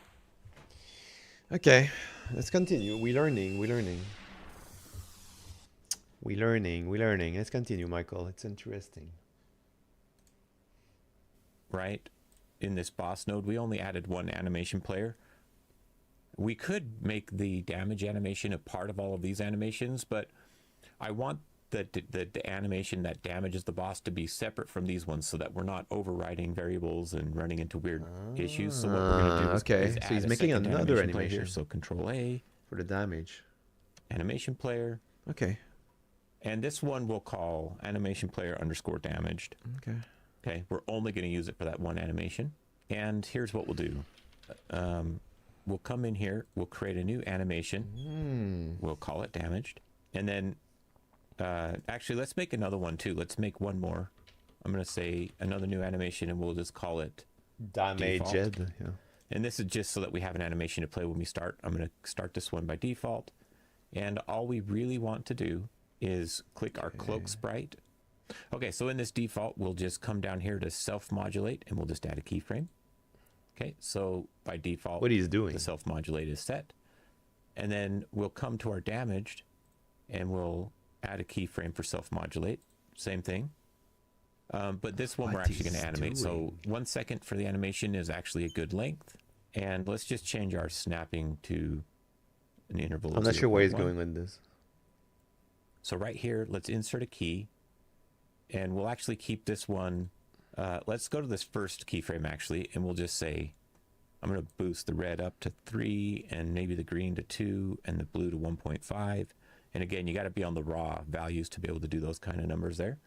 Okay, let's continue. We're learning. Let's continue, Michael. It's interesting. Right? In this boss node, we only added 1 animation player. We could make the damage animation a part of all of these animations, but I want the animation that damages the boss to be separate from these ones so that we're not overriding variables and running into weird issues. So what we're going to do is so he's add a making second another animation player here. animation So Control A, for the damage. animation player. Okay. And this one we'll call animation player underscore damaged. Okay. Okay, we're only going to use it for that one animation. And here's what we'll do. We'll come in here, we'll create a new animation. We'll call it damaged. And then, actually, let's make another one too. Let's make one more. I'm going to say another new animation, and we'll just call it damaged. Yeah. And this is just so that we have an animation to play when we start. I'm going to start this one by default. And all we really want to do is click our cloak sprite. Okay, so in this default, we'll just come down here to self-modulate, and we'll just add a keyframe. Okay, so by default, what he's doing, the self-modulate is set. And then we'll come to our damaged, and we'll add a keyframe for self-modulate. Same thing. But this one we're actually going to animate. So 1 second for the animation is actually a good length. And let's just change our snapping to an interval of I'm not sure where he's 0.1. going with this. So right here, let's insert a key. And we'll actually keep this one. Let's go to this first keyframe actually, and we'll just say, I'm going to boost the red up to 3 and maybe the green to 2 and the blue to 1.5. And again, you got to be on the raw values to be able to do those kind of numbers there.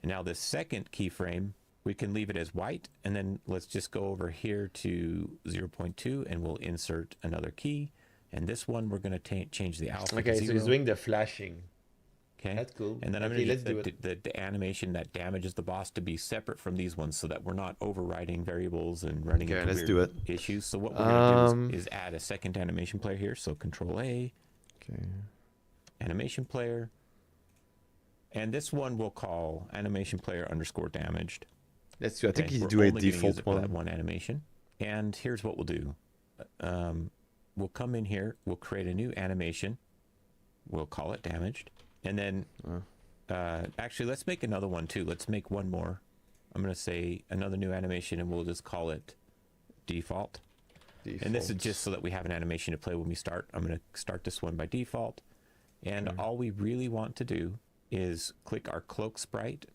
And now this second keyframe, we can leave it as white. And then let's just go over here to 0.2 and we'll insert another key. And this one, we're going to change the alpha to 0. So he's doing the flashing. Okay, that's cool. And then I'm going to get the animation that damages the boss to be separate from these ones so that we're not overriding variables and running into weird issues. So what we're going to do is add a second animation player here. So Control A, animation player. And this one we'll call animation player underscore damaged. Let's do. I think he's doing a default one. That one animation. And here's what we'll do. We'll come in here. We'll create a new animation. We'll call it damaged. And then, actually, let's make another one too. Let's make one more. I'm going to say another new animation, and we'll just call it default. And this is just so that we have an animation to play when we start. I'm going to start this one by default. And all we really want to do is click our cloak sprite.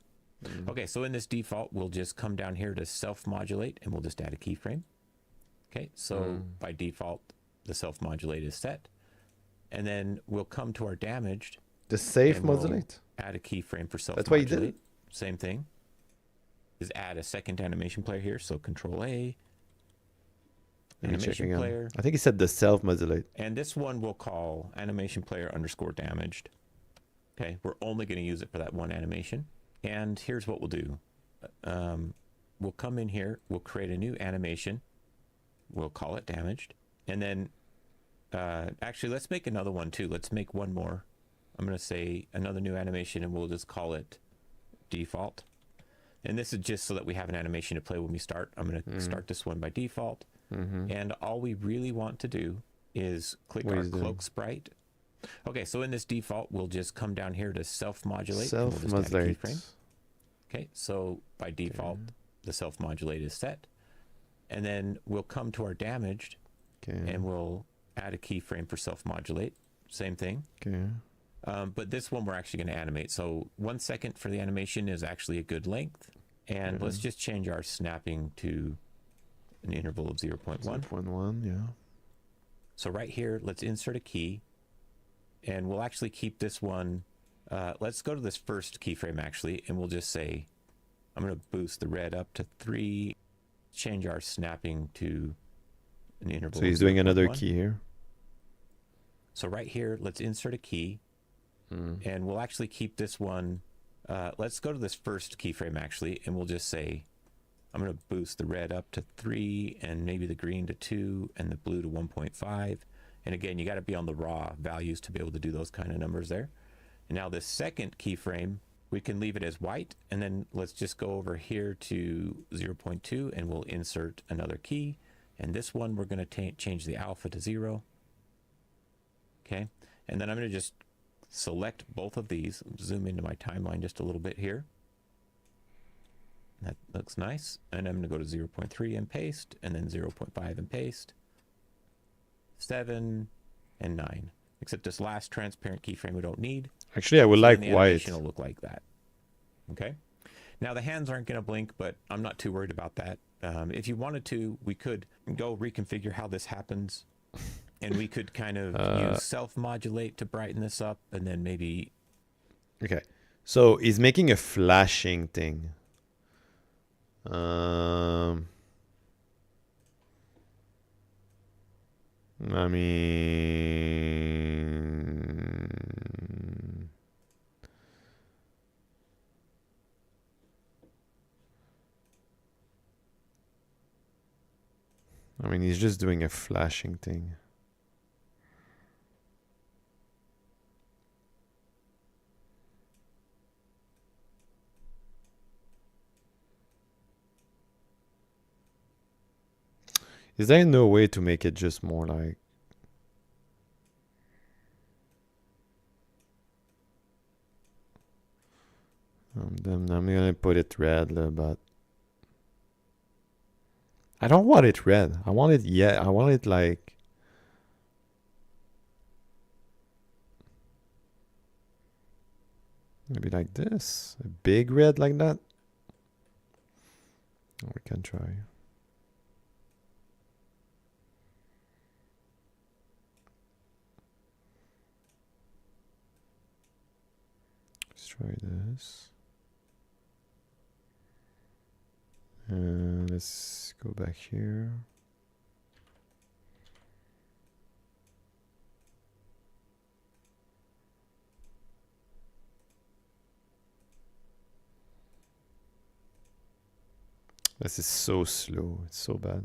Okay, so in this default, we'll just come down here to self-modulate, and we'll just add a keyframe. Okay, so by default, the self-modulate is set. And then we'll come to our damaged. The safe modulate? Add a keyframe for self-modulate. That's why you did it? Same thing. Is add a second animation player here. So Control A, animation player. I think he said the self-modulate. And this one we'll call animation player underscore damaged. Okay, we're only going to use it for that one animation. And here's what we'll do. We'll come in here. We'll create a new animation. We'll call it damaged. And then, actually, let's make another one too. Let's make one more. I'm going to say another new animation, and we'll just call it default. And this is just so that we have an animation to play when we start. I'm going to start this one by default. And all we really want to do is click our cloak sprite. Okay, so in this default, we'll just come down here to self-modulate. Self-modulate. Okay, so by default, the self-modulate is set. And then we'll come to our damaged, and we'll add a keyframe for self-modulate. Same thing. But this one we're actually going to animate. So 1 second for the animation is actually a good length. And let's just change our snapping to an interval of 0.1. 0.1, yeah. So right here, let's insert a key. And we'll actually keep this one. Let's go to this first keyframe actually, and we'll just say, I'm going to boost the red up to 3. Change our snapping to an interval. So he's doing another key here. So right here, let's insert a key. And we'll actually keep this one. Let's go to this first keyframe actually, and we'll just say, I'm going to boost the red up to 3 and maybe the green to 2 and the blue to 1.5. And again, you got to be on the raw values to be able to do those kind of numbers there. And now this second keyframe, we can leave it as white. And then let's just go over here to 0.2 and we'll insert another key. And this one, we're going to change the alpha to 0. Okay. And then I'm going to just select both of these, zoom into my timeline just a little bit here. That looks nice. And I'm going to go to 0.3 and paste, and then 0.5 and paste, 7 and 9. except this last transparent keyframe we don't need. Actually, I would So like then the white. animation will look like that. Okay. Now the hands aren't going to blink, but I'm not too worried about that. If you wanted to, we could go reconfigure how this happens, and we could kind of use self-modulate to brighten this up, and then maybe. Okay, so he's making a flashing thing. I mean, he's just doing a flashing thing. Is there no way to make it just more like... I'm gonna put it red, but... I don't want it red. I want it, I want it like... Maybe like this. A big red like that. We can try. Let's try this. Let's go back here. This is so slow. It's so bad.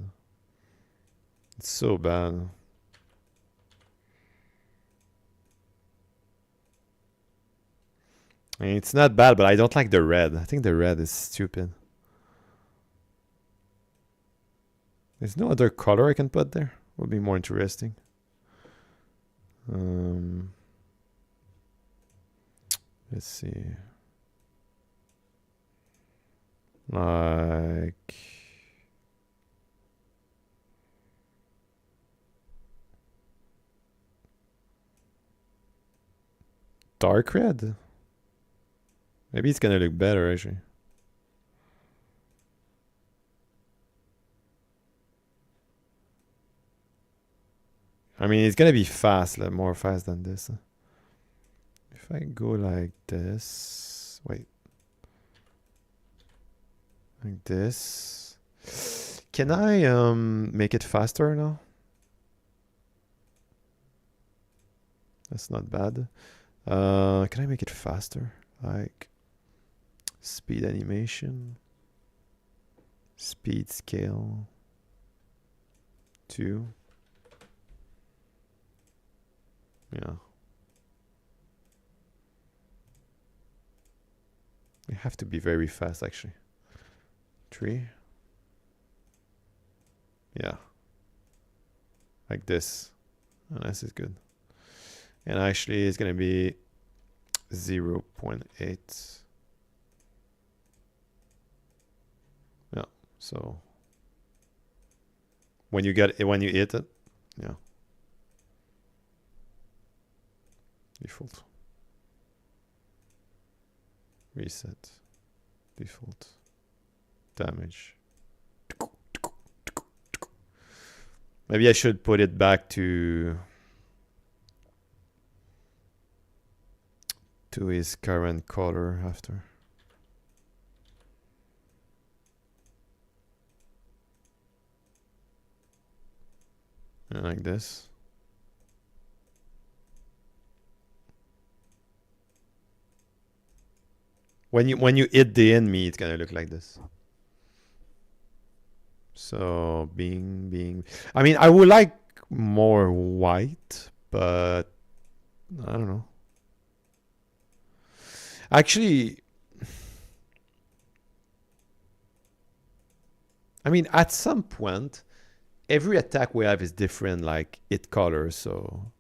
It's so bad. I mean, it's not bad, but I don't like the red. I think the red is stupid. There's no other color I can put there. Would be more interesting. Let's see. Like... dark red? Maybe it's gonna look better, actually. I mean, it's gonna be fast, like more fast than this. If I go like this... Wait. Like this. Can I make it faster now? That's not bad. Can I make it faster? Like speed animation, speed scale 2. Yeah. You have to be very fast, actually. 3. Yeah. Like this. And this is good. And actually it's going to be 0.8. Yeah. So when you hit it, yeah. Default. Reset. Default. Damage. Maybe I should put it back to his current color after. And like this. When you hit the enemy, it's gonna look like this. So being I mean, I would like more white, but I don't know. Actually, I mean, at some point, every attack we have is different, like hit color. So,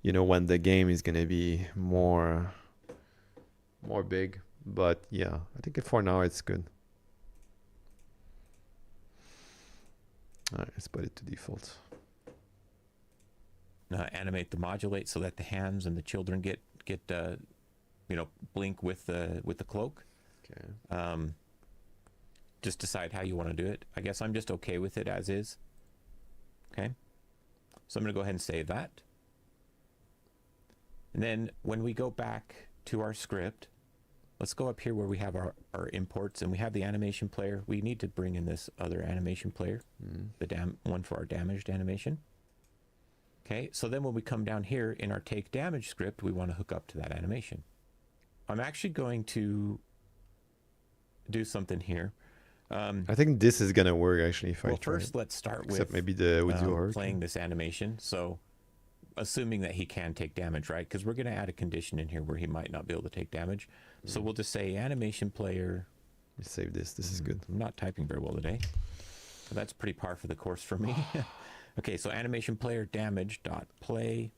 you know, when the game is gonna be more big. But yeah, I think for now it's good. All right, let's put it to default. animate the modulate so that the hands and the children get blink with the cloak. Okay. Just decide how you want to do it. I guess I'm just okay with it as is. Okay. So I'm going to go ahead and save that. And then when we go back to our script, let's go up here where we have our imports and we have the animation player. We need to bring in this other animation player, the one for our damaged animation. Okay, so then when we come down here in our take damage script, we want to hook up to that animation. I'm actually going to do something here. I think this is gonna work actually. If well, I try first it. let's start Except with maybe the audio arc. playing this animation. So assuming that he can take damage, right? Because we're going to add a condition in here where he might not be able to take damage. So we'll just say animation player. Let's save this. This is good. I'm not typing very well today. So that's pretty par for the course for me. Okay, so animation player damage dot play.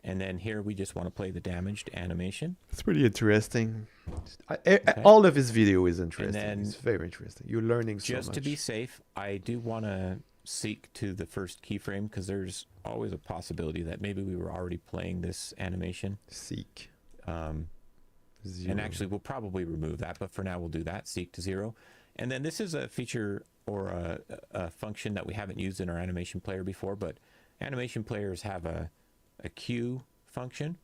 And then here we just want to play the damaged animation. It's pretty interesting. All of his video is interesting. And then it's very interesting. You're learning so much. Just to be safe, I do want to seek to the first keyframe because there's always a possibility that maybe we were already playing this animation. Seek. And actually, we'll probably remove that, but for now we'll do that, seek to 0. And then this is a feature or a function that we haven't used in our animation player before, but animation players have a queue function.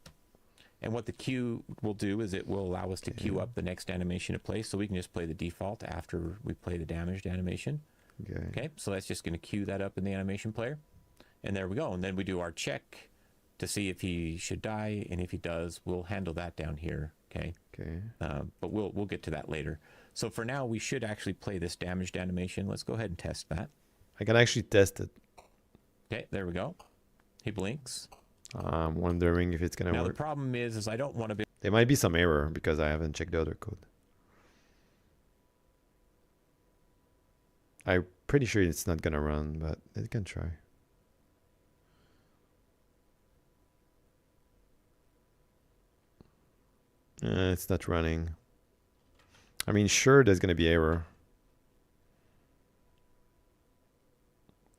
And what the queue will do is it will allow us to queue up the next animation to play, so we can just play the default after we play the damaged animation. Okay, so that's just going to queue that up in the animation player. And there we go. And then we do our check to see if he should die, and if he does, we'll handle that down here. Okay. But we'll get to that later. So for now, we should actually play this damaged animation. Let's go ahead and test that. I can actually test it. Okay, there we go. He blinks. I'm wondering if it's gonna now work. The problem is I don't want to be. There might be some error because I haven't checked the other code. I'm pretty sure it's not gonna run, but it can try. It's not running. I mean, sure, there's gonna be error.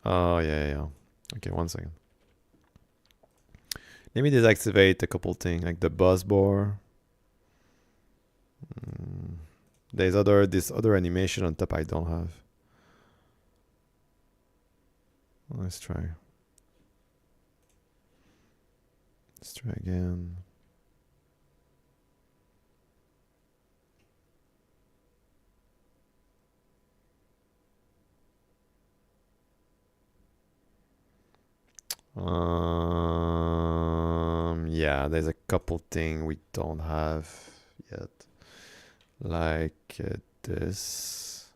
Oh, yeah. Okay, 1 second. Let me deactivate a couple things, like the buzz bar. There's this other animation on top I don't have. Let's try. Let's try again. Yeah, there's a couple things we don't have yet, like this.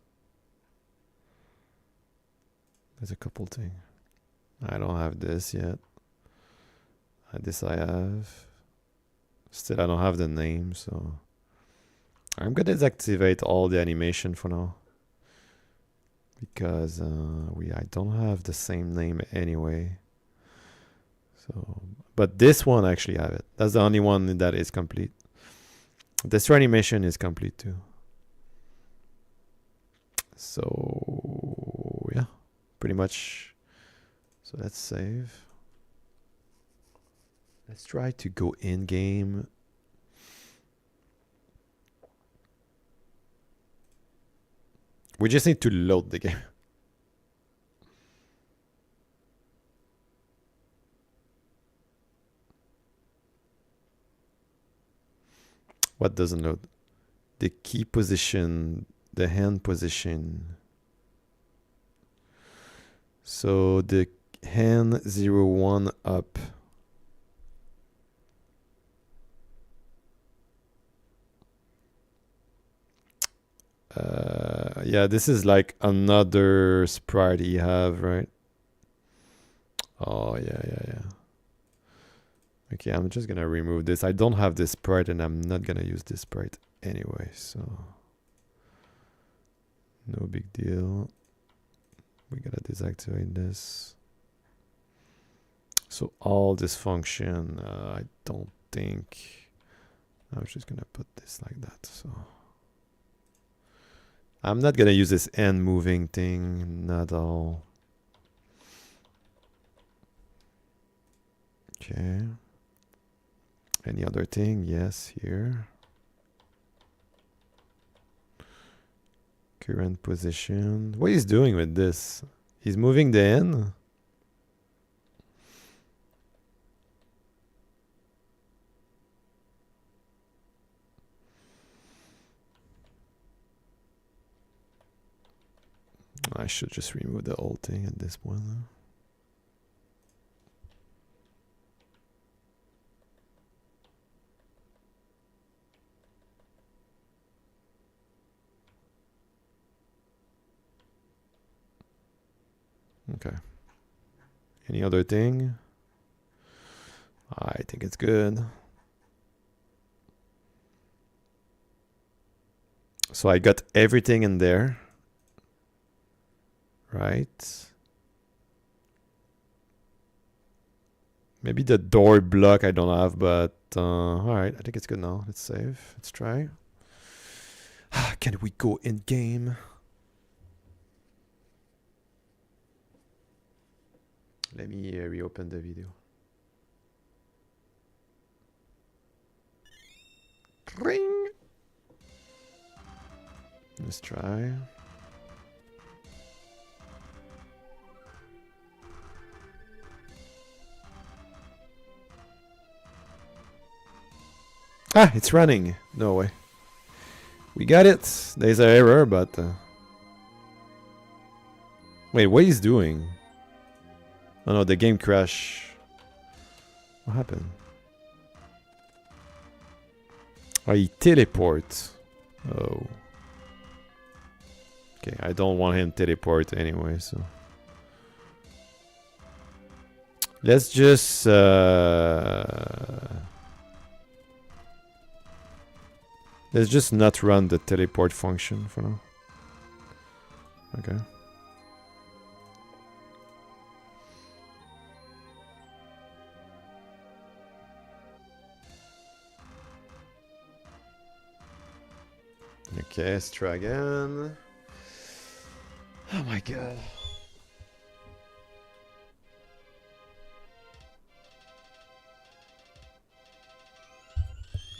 There's a couple things. I don't have this yet. This I have. Still, I don't have the name, so I'm gonna deactivate all the animation for now because I don't have the same name anyway. So, but this one actually have it. That's the only one that is complete. This animation is complete too. So yeah, pretty much. So let's save. Let's try to go in game. We just need to load the game. What doesn't load? The key position, the hand position. So the hand 0, 1 up. Yeah, this is like another sprite you have, right? Oh, yeah. Okay, I'm just gonna remove this. I don't have this sprite and I'm not gonna use this sprite anyway, so no big deal. We gotta deactivate this. So all this function, I don't think. I was just gonna put this like that, so. I'm not gonna use this end moving thing, not all. Okay. Any other thing? Yes, here. Current position. What he's doing with this? He's moving the N. I should just remove the whole thing at this point. Okay. Any other thing? I think it's good. So I got everything in there. Right. Maybe the door block I don't have, but alright, I think it's good now. Let's save. Let's try. Can we go in game? Let me reopen the video. Ring. Let's try. Ah, it's running. No way. We got it. There's an error, but... Wait, what he's doing? Oh no, the game crashed. What happened? Oh, he teleports. Oh. Okay, I don't want him to teleport anyway, so... Let's just... Let's just not run the teleport function for now. Okay. Okay, let's try again. Oh my god.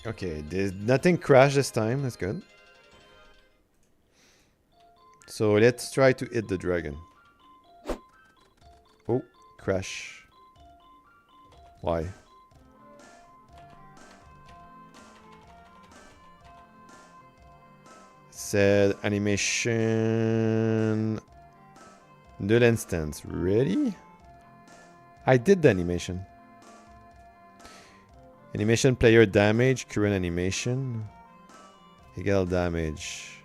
Okay, there's nothing crashed this time. That's good. So let's try to hit the dragon. Oh, crash. Why? Said animation. Null instance. Really? I did the animation. Animation player damage, current animation. Equal damage.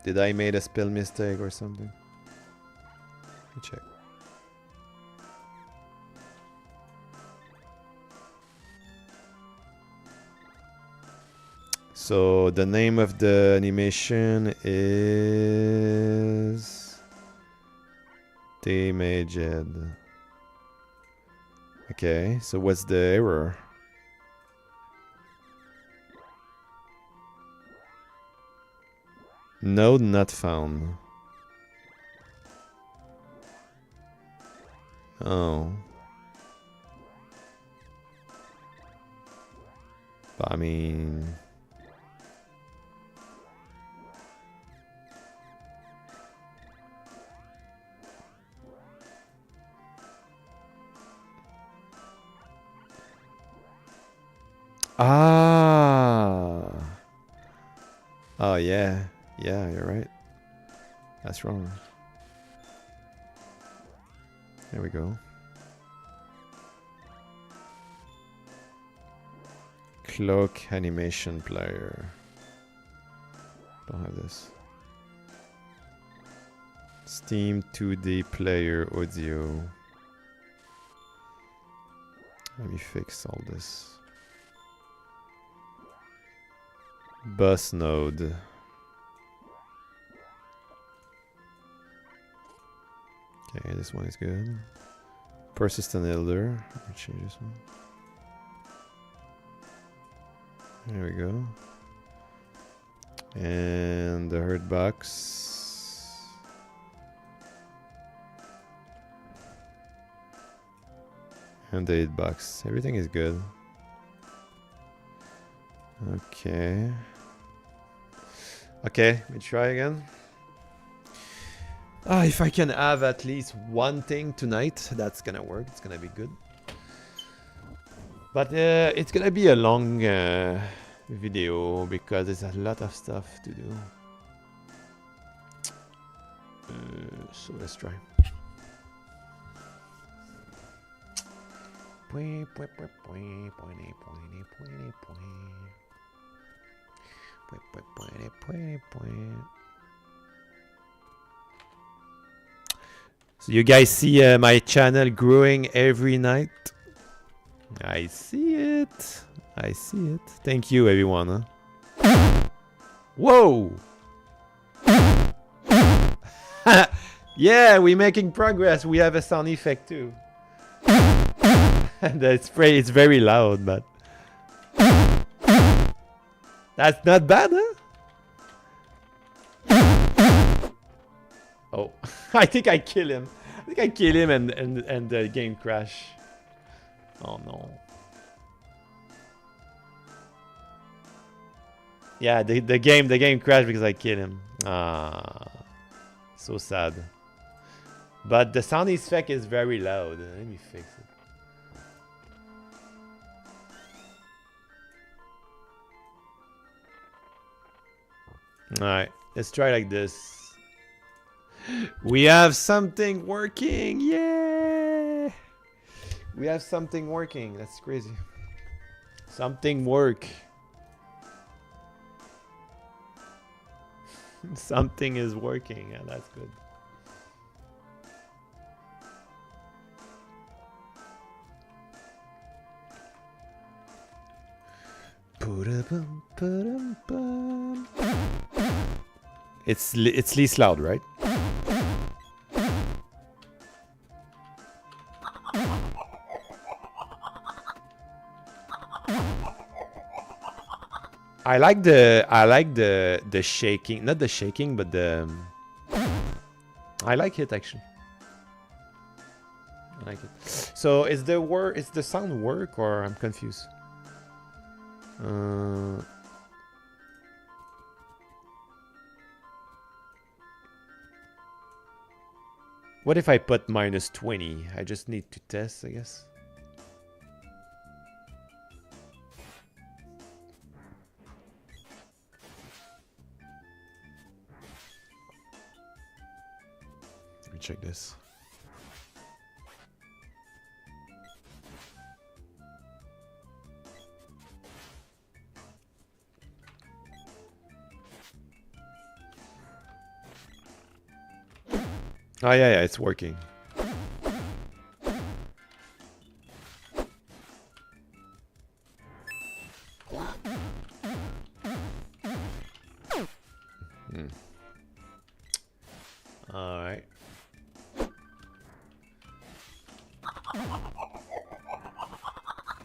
Did I made a spell mistake or something? Let me check. So the name of the animation is Damaged. Okay, so what's the error? Node not found. Oh. But I mean... Ah. Oh yeah. Yeah, you're right. That's wrong. There we go. Cloak animation player. Don't have this. Steam 2D player audio. Let me fix all this. Bus node. Okay, this one is good. Persistent elder. Let me change this one. There we go. And the hurt box. And the hitbox. Everything is good. Okay. Okay, let me try again. If I can have at least one thing tonight, that's gonna work. It's gonna be good. But it's gonna be a long video because there's a lot of stuff to do. So let's try. So you guys see my channel growing every night? I see it. I see it. Thank you, everyone. Huh? Whoa! Yeah, we're making progress. We have a sound effect too. And it's very loud, but that's not bad, huh? Oh, I think I kill him. I think I kill him and the game crash. Oh no. Yeah, the game crashed because I killed him. Ah, so sad. But the sound effect is very loud. Let me fix it. Alright, let's try like this. We have something working! Yeah! We have something working. That's crazy. Something work. Something is working. Yeah, that's good. It's least loud, right? I like the shaking, not the shaking, but the I like it actually. I like it. So is the sound work or I'm confused? What if I put -20? I just need to test, I guess. Let me check this. Oh yeah, it's working. All right.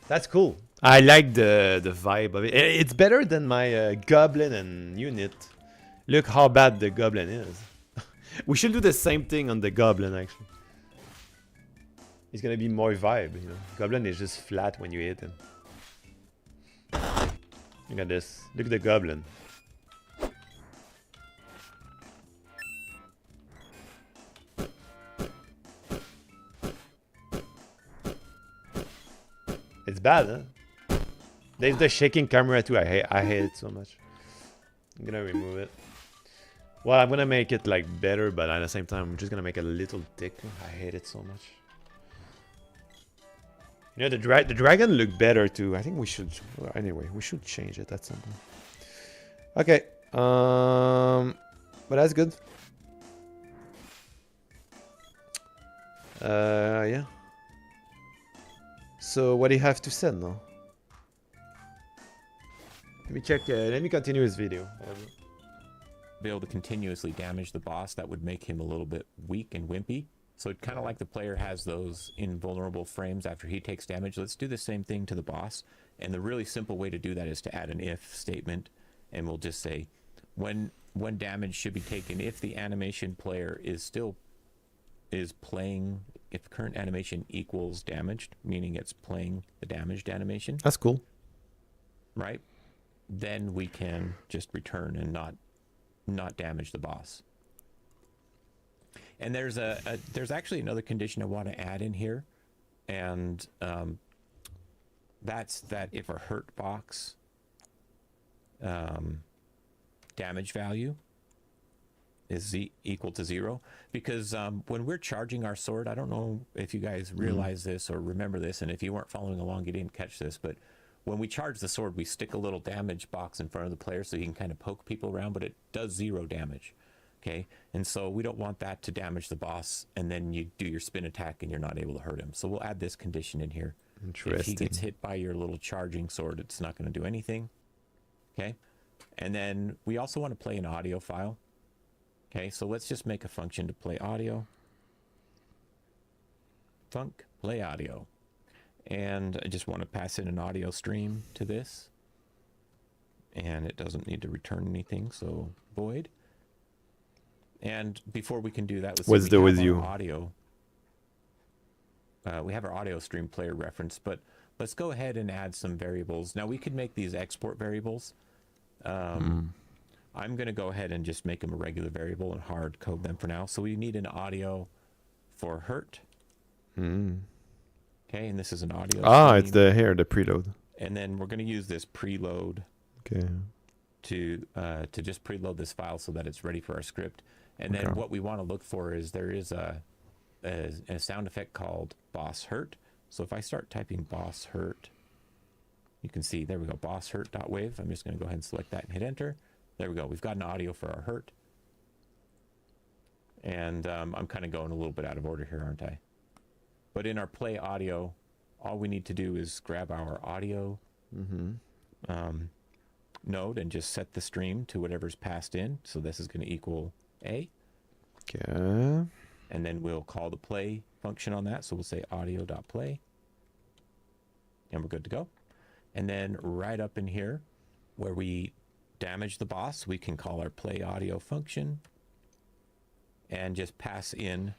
That's cool. I like the vibe of it. It's better than my goblin and unit. Look how bad the goblin is. We should do the same thing on the goblin, actually. It's gonna be more vibe, you know. Goblin is just flat when you hit him. Look at this. Look at the goblin. It's bad, huh? There's the shaking camera too. I hate it so much. I'm gonna remove it. Well, I'm gonna make it like better, but at the same time, I'm just gonna make it a little thicker. I hate it so much. You know, the dragon looked better too. I think we should. Well, anyway, we should change it at some point. Okay. But that's good. Yeah. So what do you have to send now? Let me check. Let me continue this video. Be able to continuously damage the boss, that would make him a little bit weak and wimpy. So it's kind of like the player has those invulnerable frames after he takes damage. Let's do the same thing to the boss. And the really simple way to do that is to add an if statement. And we'll just say, when damage should be taken if the animation player is playing, if current animation equals damaged, meaning it's playing the damaged animation. That's cool. Right? Then we can just return and not damage the boss. And there's actually another condition I want to add in here, and that's that if a hurt box damage value is equal to 0, because when we're charging our sword, I don't know if you guys realize this or remember this, and if you weren't following along, you didn't catch this, but when we charge the sword, we stick a little damage box in front of the player so he can kind of poke people around, but it does 0 damage. Okay, and so we don't want that to damage the boss, and then you do your spin attack and you're not able to hurt him. So we'll add this condition in here. Interesting. If he gets hit by your little charging sword, it's not going to do anything. Okay, and then we also want to play an audio file. Okay, so let's just make a function to play audio. Func play audio. And I just want to pass in an audio stream to this. And it doesn't need to return anything, so void. And before we can do that, what's the with you? Audio. We have our audio stream player reference, but let's go ahead and add some variables. Now we could make these export variables. I'm going to go ahead and just make them a regular variable and hard code them for now. So we need an audio for hurt. Okay, and this is an audio. Stream. It's the preload. And then we're going to use this preload. Okay. To just preload this file so that it's ready for our script. And then what we want to look for is there is a sound effect called boss hurt. So if I start typing boss hurt, you can see, there we go, boss hurt.wave. I'm just going to go ahead and select that and hit enter. There we go. We've got an audio for our hurt. And I'm kind of going a little bit out of order here, aren't I? But in our play audio, all we need to do is grab our audio node and just set the stream to whatever's passed in. So this is going to equal A. Okay. And then we'll call the play function on that. So we'll say audio.play. And we're good to go. And then right up in here where we damage the boss, we can call our play audio function and just pass in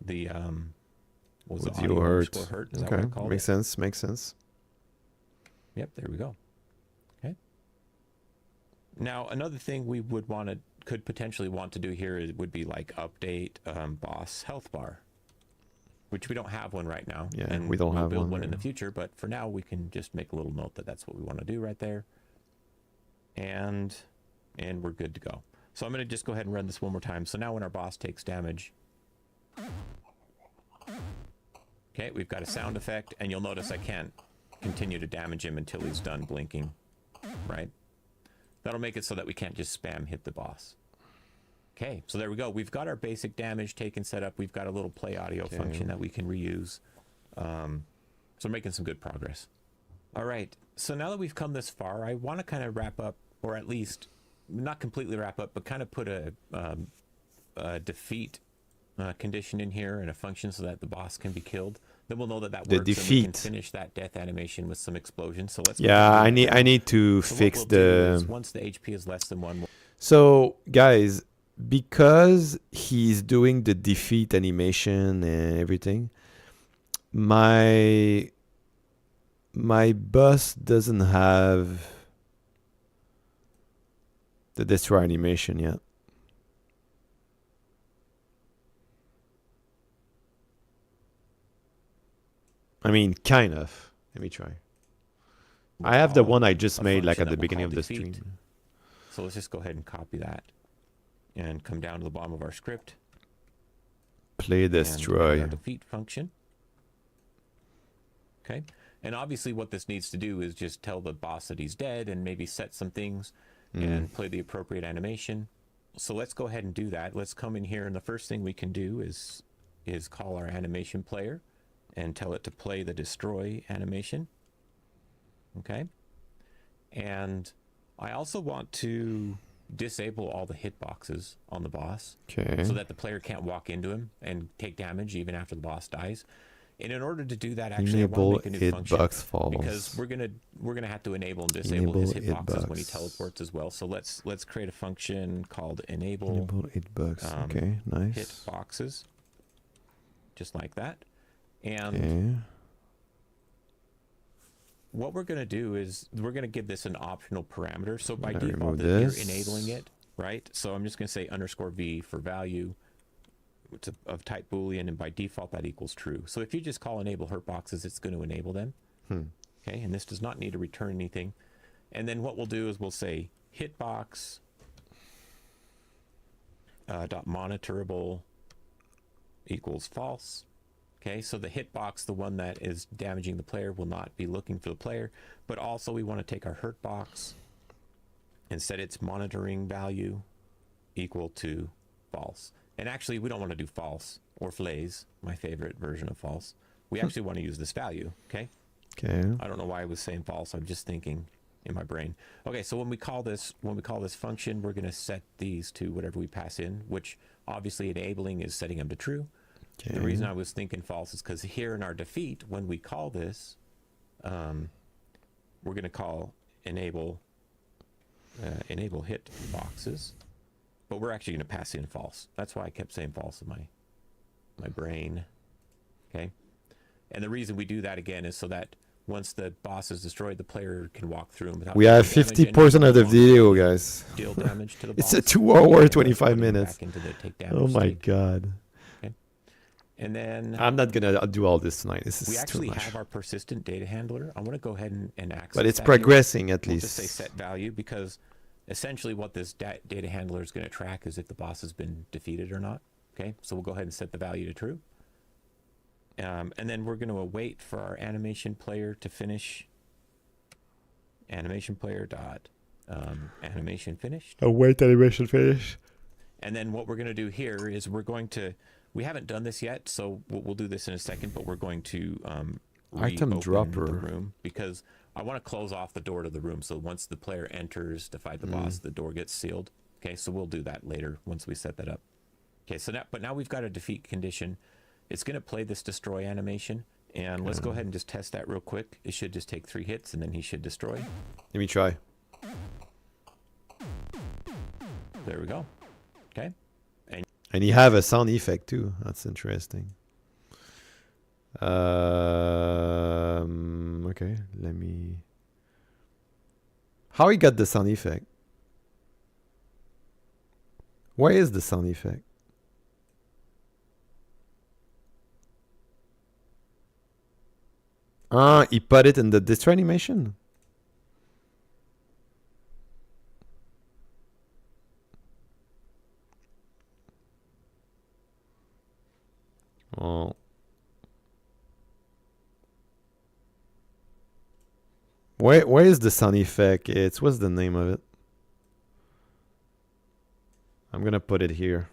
the with your hurt. Is that okay, what I called makes sense. Makes sense. Yep, there we go. Okay. Now another thing we could potentially want to do here would be like update boss health bar, which we don't have one right now. Yeah, and we don't have build one in the future, but for now we can just make a little note that that's what we want to do right there. And we're good to go. So I'm going to just go ahead and run this one more time. So now when our boss takes damage, okay, we've got a sound effect, and you'll notice I can't continue to damage him until he's done blinking, right? That'll make it so that we can't just spam hit the boss. Okay, so there we go. We've got our basic damage taken set up. We've got a little play audio function that we can reuse. So we're making some good progress. All right, so now that we've come this far, I want to kind of wrap up, or at least not completely wrap up, but kind of put a defeat condition in here and a function so that the boss can be killed. Then we'll know that works. Defeat. And we can finish that death animation with some explosions. So let's. Yeah, I need to fix the. Once the HP is less than 1. So guys, because he's doing the defeat animation and everything, my boss doesn't have the destroy animation yet. I mean, kind of. Let me try. I have the one I just made like at the beginning of the stream. So let's just go ahead and copy that and come down to the bottom of our script. Play destroy. Our defeat function. Okay. And obviously what this needs to do is just tell the boss that he's dead and maybe set some things and play the appropriate animation. So let's go ahead and do that. Let's come in here, and the first thing we can do is call our animation player and tell it to play the destroy animation. Okay. And I also want to disable all the hitboxes on the boss, okay, so that the player can't walk into him and take damage even after the boss dies. And in order to do that, actually, I want to make a new function false. because we're gonna have to enable and disable his hitboxes when he teleports as well. So let's create a function called enable hitbox. Okay, nice. Hitboxes, just like that. And what we're gonna do is we're gonna give this an optional parameter. So by default, you're enabling it, right? So I'm just gonna say _v for value. It's of type Boolean, and by default that equals true. So if you just call enable hitboxes, it's going to enable them. Okay, and this does not need to return anything. And then what we'll do is we'll say hitbox dot monitorable equals false. Okay, so the hitbox, the one that is damaging the player, will not be looking for the player. But also we want to take our hurtbox and set its monitoring value equal to false. And actually, we don't want to do false or flays, my favorite version of false. We actually want to use this value, okay? Okay. I don't know why I was saying false. I'm just thinking in my brain. Okay, so when we call this function, we're going to set these to whatever we pass in, which obviously enabling is setting them to true. Okay. The reason I was thinking false is because here in our defeat, when we call this, we're going to call enable hit boxes. But we're actually going to pass in false. That's why I kept saying false in my brain. Okay. And the reason we do that again is so that once the boss is destroyed, the player can walk through them without. We have 50% of the video, guys. Deal damage to the It's boss. a 2 hour, 25 minutes. Back into the take damage oh my state. God. Okay. And then I'm not gonna do all this tonight. This is we actually too much. have our persistent data handler. I want to go ahead and access. But it's that progressing here. at We'll least. just say set value because essentially what this data handler is going to track is if the boss has been defeated or not. Okay, so we'll go ahead and set the value to true. And then we're going to await for our animation player to finish. Animation player dot animation finished. Await animation finish. And then what we're going to do here is we haven't done this yet, so we'll do this in a second, but we're going to item dropper the room because I want to close off the door to the room. So once the player enters to fight the boss, the door gets sealed. Okay, so we'll do that later once we set that up. Okay, so now we've got a defeat condition. It's going to play this destroy animation. And let's go ahead and just test that real quick. It should just take 3 hits and then he should destroy. Let me try. There we go. Okay. And you have a sound effect too. That's interesting. Okay, let me. How he got the sound effect? Where is the sound effect? Ah, he put it in the destroy animation. Oh. Where is the sound effect? What's the name of it? I'm gonna put it here.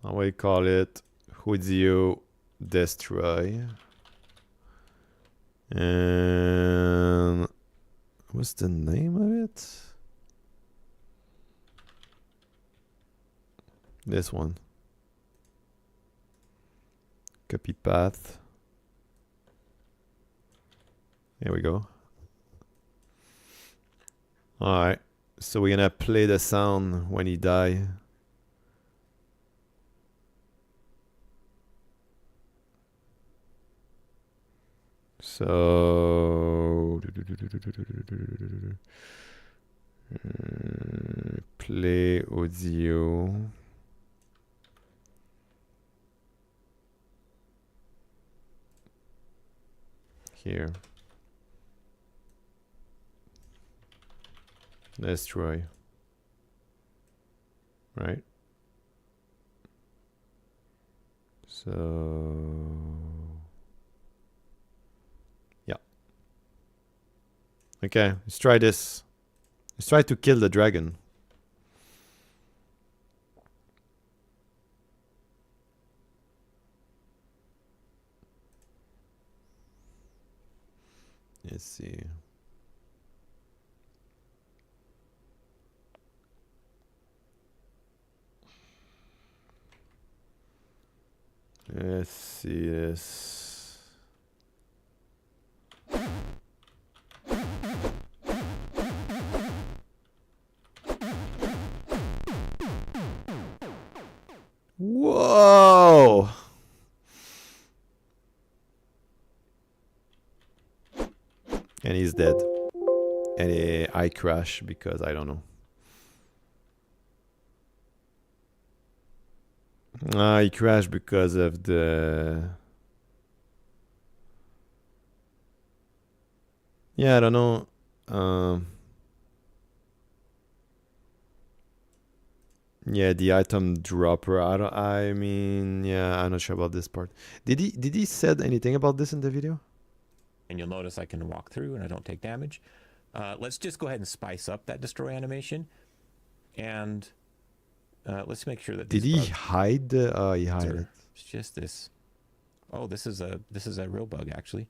I will call it Audio Destroy. And what's the name of it? This one. Copy path. There we go. Alright. So we're gonna play the sound when he die. So play audio. Here. Destroy. Right? So yeah. Okay, let's try this. Let's try to kill the dragon. Let's see. Let's see this. Whoa! And he's dead. And I crash because I don't know. He crashed because of the... Yeah, I don't know. Yeah, the item dropper. I mean, yeah, I'm not sure about this part. Did he said anything about this in the video? And you'll notice I can walk through and I don't take damage. Let's just go ahead and spice up that destroy animation. And let's make sure that... Did he hide the... Oh, he hid it. It's just this. Oh, this is a real bug, actually.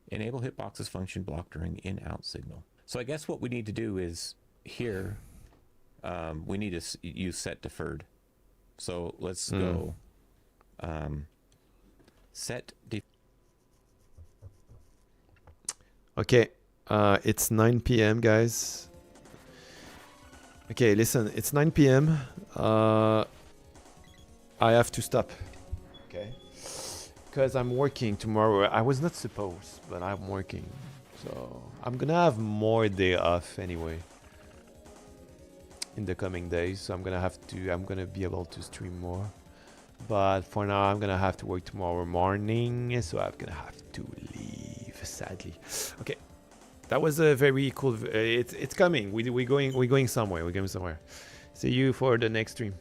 Enable hitboxes function block during in-out signal. So I guess what we need to do is here, we need to use set deferred. So let's go set deferred. Okay, it's 9 p.m. guys. Okay, listen, it's 9 p.m. I have to stop. Okay. Because I'm working tomorrow. I was not supposed, but I'm working. So I'm gonna have more day off anyway in the coming days. So I'm gonna be able to stream more. But for now, I'm gonna have to work tomorrow morning. So I'm gonna have to leave, sadly. Okay. That was a very cool. It's coming. We're going somewhere. We're going somewhere. See you for the next stream.